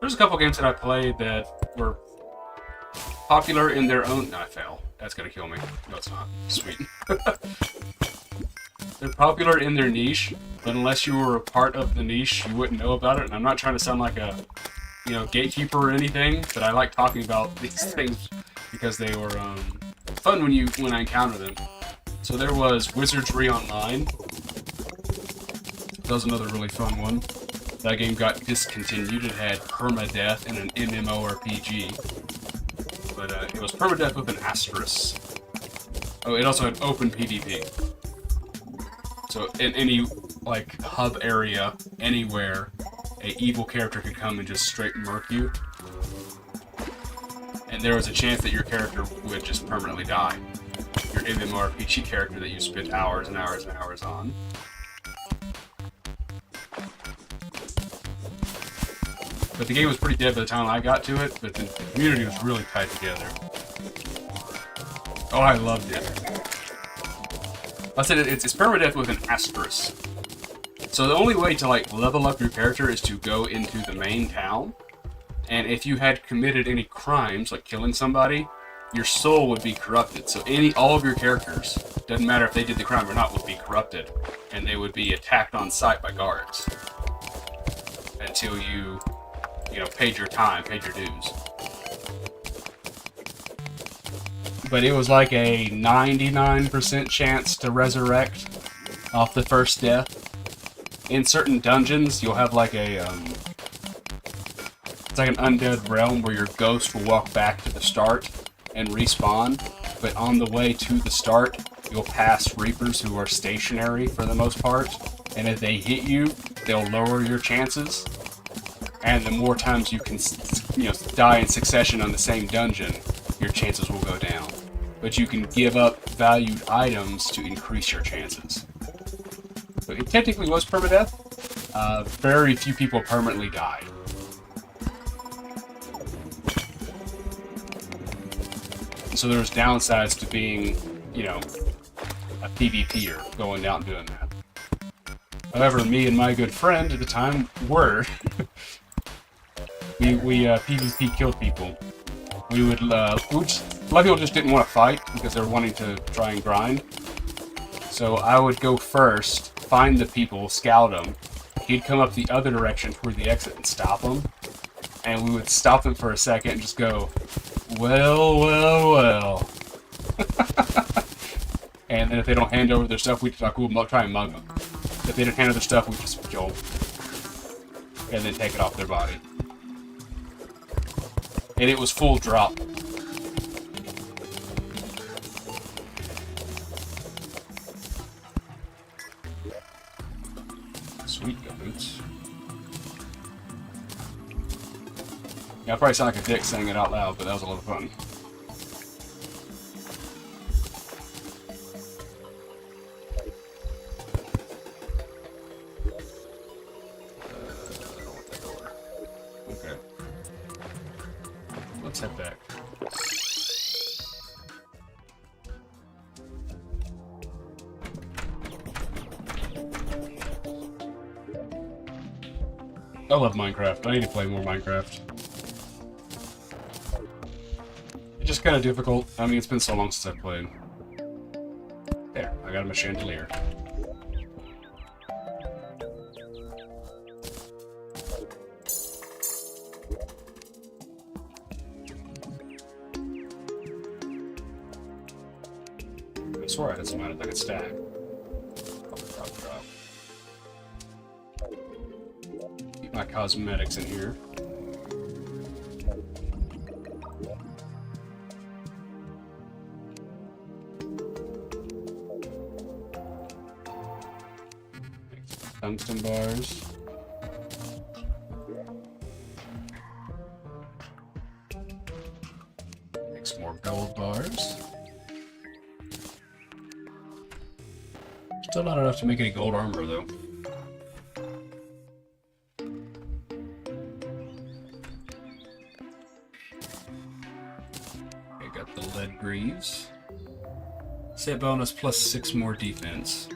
There's a couple games that I played that were popular in their own... No, I fell. That's gonna kill me. No, it's not. Sweet. They're popular in their niche, but unless you were a part of the niche, you wouldn't know about it. And I'm not trying to sound like a, gatekeeper or anything, but I like talking about these things because they were fun when I encounter them. So there was Wizardry Online. That was another really fun one. That game got discontinued. It had permadeath and an MMORPG, but it was permadeath with an asterisk. Oh, it also had open PvP. So in any, hub area, anywhere, a evil character could come and just straight murk you. And there was a chance that your character would just permanently die. Your MMORPG character that you spent hours and hours and hours on. But the game was pretty dead by the time I got to it, but the community was really tight together. Oh, I loved it. I said it's permadeath with an asterisk. So the only way to like level up your character is to go into the main town, and if you had committed any crimes, like killing somebody, your soul would be corrupted. So all of your characters, doesn't matter if they did the crime or not, would be corrupted, and they would be attacked on sight by guards until you paid your time, paid your dues. But it was like a 99% chance to resurrect off the first death. In certain dungeons, you'll have like it's like an undead realm where your ghost will walk back to the start and respawn, but on the way to the start, you'll pass reapers who are stationary for the most part, and if they hit you, they'll lower your chances, and the more times you can die in succession on the same dungeon, your chances will go down. But you can give up valued items to increase your chances. So it technically was permadeath. Very few people permanently died. So there's downsides to being, a PvPer, going out and doing that. However, me and my good friend at the time were. we PvP killed people. We would, a lot of people just didn't want to fight because they were wanting to try and grind. So I would go first, find the people, scout them. He'd come up the other direction toward the exit and stop them. And we would stop them for a second and just go, well, well, well. And then if they don't hand over their stuff, we'd we'll try and mug them. If they didn't hand over their stuff, we'd just kill them. And then take it off their body. And it was full drop. Sweet boots. Yeah, I probably sound like a dick saying it out loud, but that was a lot of fun. I don't want that door. Okay. Let's head back. I love Minecraft. I need to play more Minecraft. It's just kind of difficult. I mean, it's been so long since I've played. There, I got him a chandelier. I swore I had some items I could stack. Drop. Keep my cosmetics in here. Tungsten bars. Make some more gold bars. Still not enough to make any gold armor, though. Okay, got the lead greaves. Set bonus plus 6 more defense.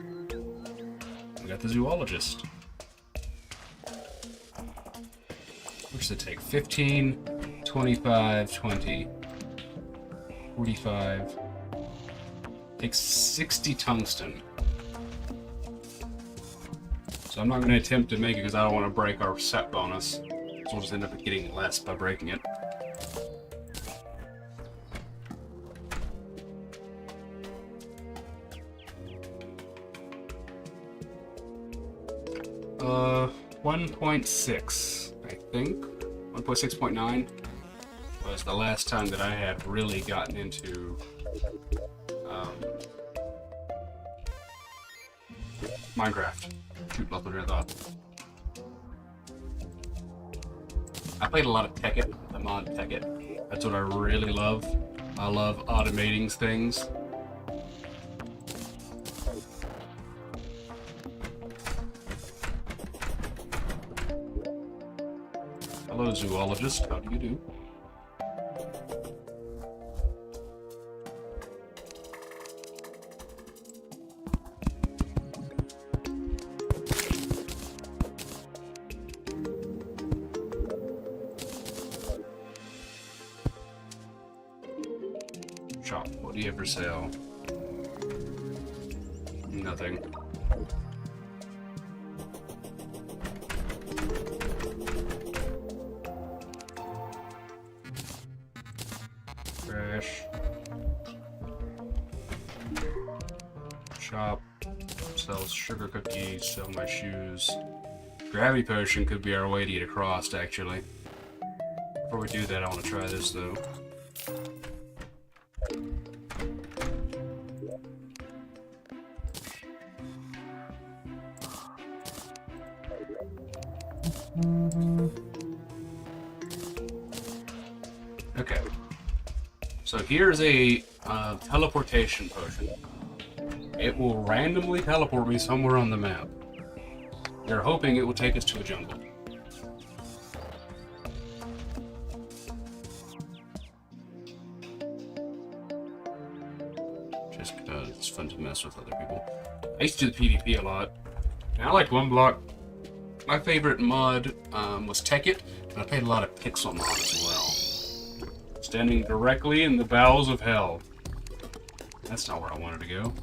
We got the zoologist. Which should take 15, 25, 20, 45. Takes 60 tungsten. So I'm not going to attempt to make it because I don't want to break our set bonus. So we'll just end up getting less by breaking it. Uh, 1.6, I think. 1.6.9 was the last time that I had really gotten into Minecraft. Shoot, lost my train of thought. I played a lot of Tekkit, the mod Tekkit. That's what I really love. I love automating things. Hello, zoologist. How do you do? for sale? Nothing. Trash. Shop. Sells sugar cookies. Sell my shoes. Gravity potion could be our way to get across, actually. Before we do that, I want to try this, though. Okay. So here's a teleportation potion. It will randomly teleport me somewhere on the map. They're hoping it will take us to a jungle. Just because it's fun to mess with other people. I used to do the PvP a lot. And I like one block. My favorite mod was Tech It, and I played a lot of Pixel mod as well. Standing directly in the bowels of hell. That's not where I wanted to go.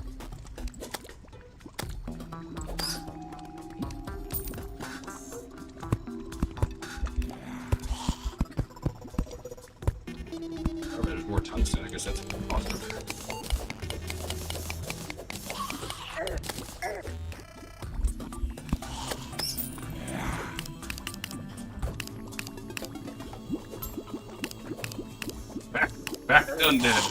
Oh, there's more tungsten. I guess that's positive. Back undead.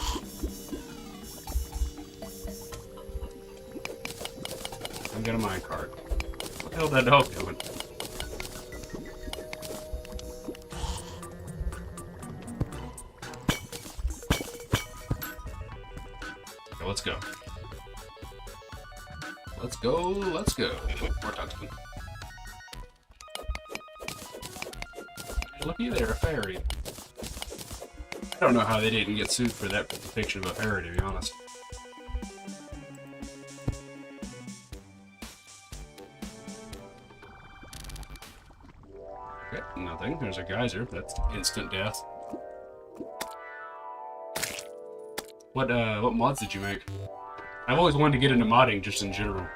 I'm getting a minecart. What the hell is that dog doing? Okay, let's go. Let's go, let's go. More tungsten. Looky there, a fairy. I don't know how they didn't get sued for that depiction of a fairy, to be honest. Okay, nothing. There's a geyser. That's instant death. What mods did you make? I've always wanted to get into modding, just in general.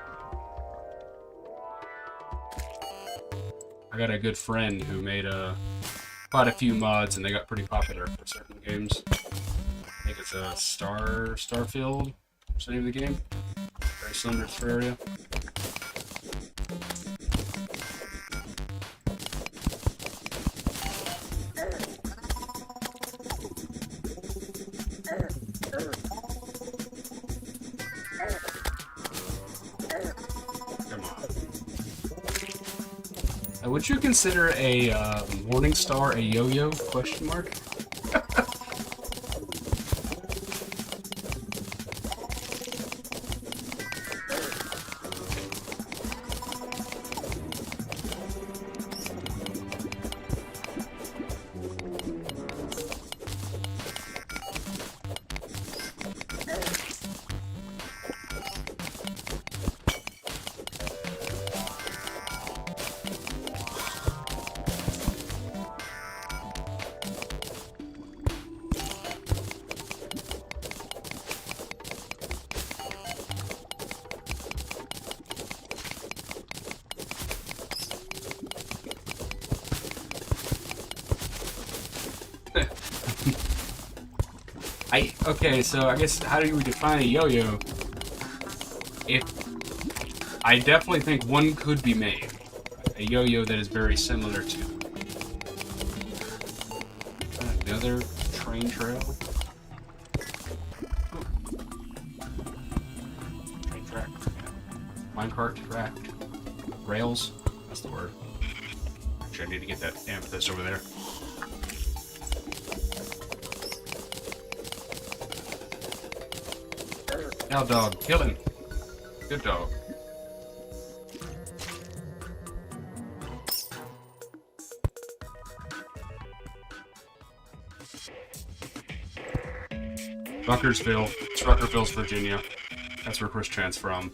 I got a good friend who made quite a few mods, and they got pretty popular for certain games. I think it's a Starfield. What's the name of the game? Very similar to Terraria. Would you consider a Morning Star a yo-yo? Question mark. Okay, so I guess how do we define a yo-yo? I definitely think one could be made. A yo-yo that is very similar to another train trail. Train track. Minecart track. Rails. That's the word. Actually, I need to get that amethyst over there. Now, dog, kill him. Good dog. Ruckersville. It's Ruckersville, Virginia. That's where Chris Tran's from.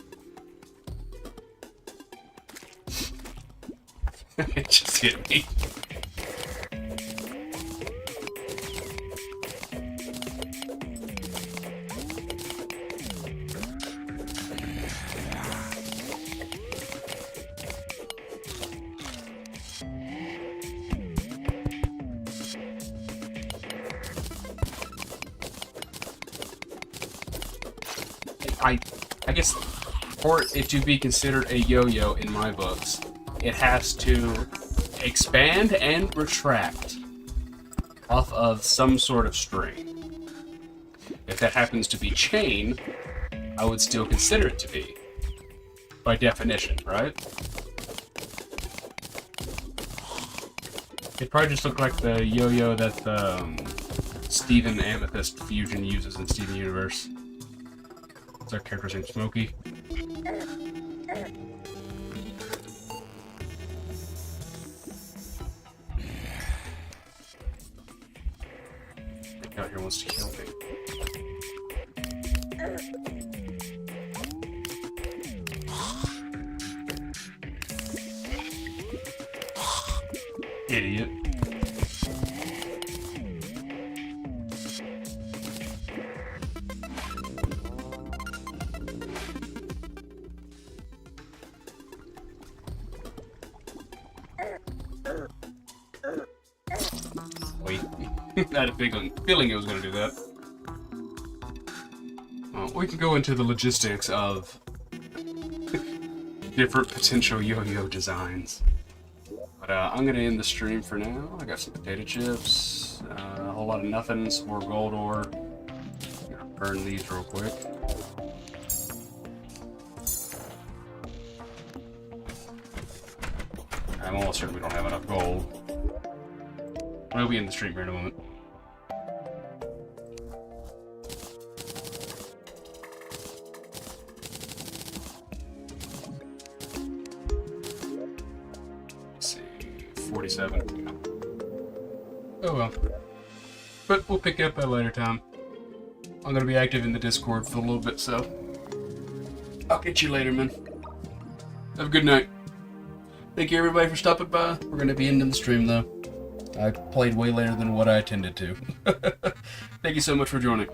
It just hit me. I guess for it to be considered a yo-yo in my books, it has to expand and retract off of some sort of string. If that happens to be chain, I would still consider it to be, by definition, right? It probably just looked like the yo-yo that the Steven Amethyst fusion uses in Steven Universe. What's our character's name? Smokey? The guy out here wants to kill me. Idiot. Wait. I had a feeling it was going to do that. Well, we can go into the logistics of different potential yo-yo designs. But I'm going to end the stream for now. I got some potato chips, a whole lot of nothing, some more gold ore. I'm going to burn these real quick. I'm almost certain we don't have enough gold. We'll be in the stream here in a moment. Let's see, 47. Oh well. But we'll pick it up at a later time. I'm gonna be active in the Discord for a little bit, so I'll catch you later, man. Have a good night. Thank you everybody for stopping by. We're gonna be ending the stream though. I played way later than what I intended to. Thank you so much for joining.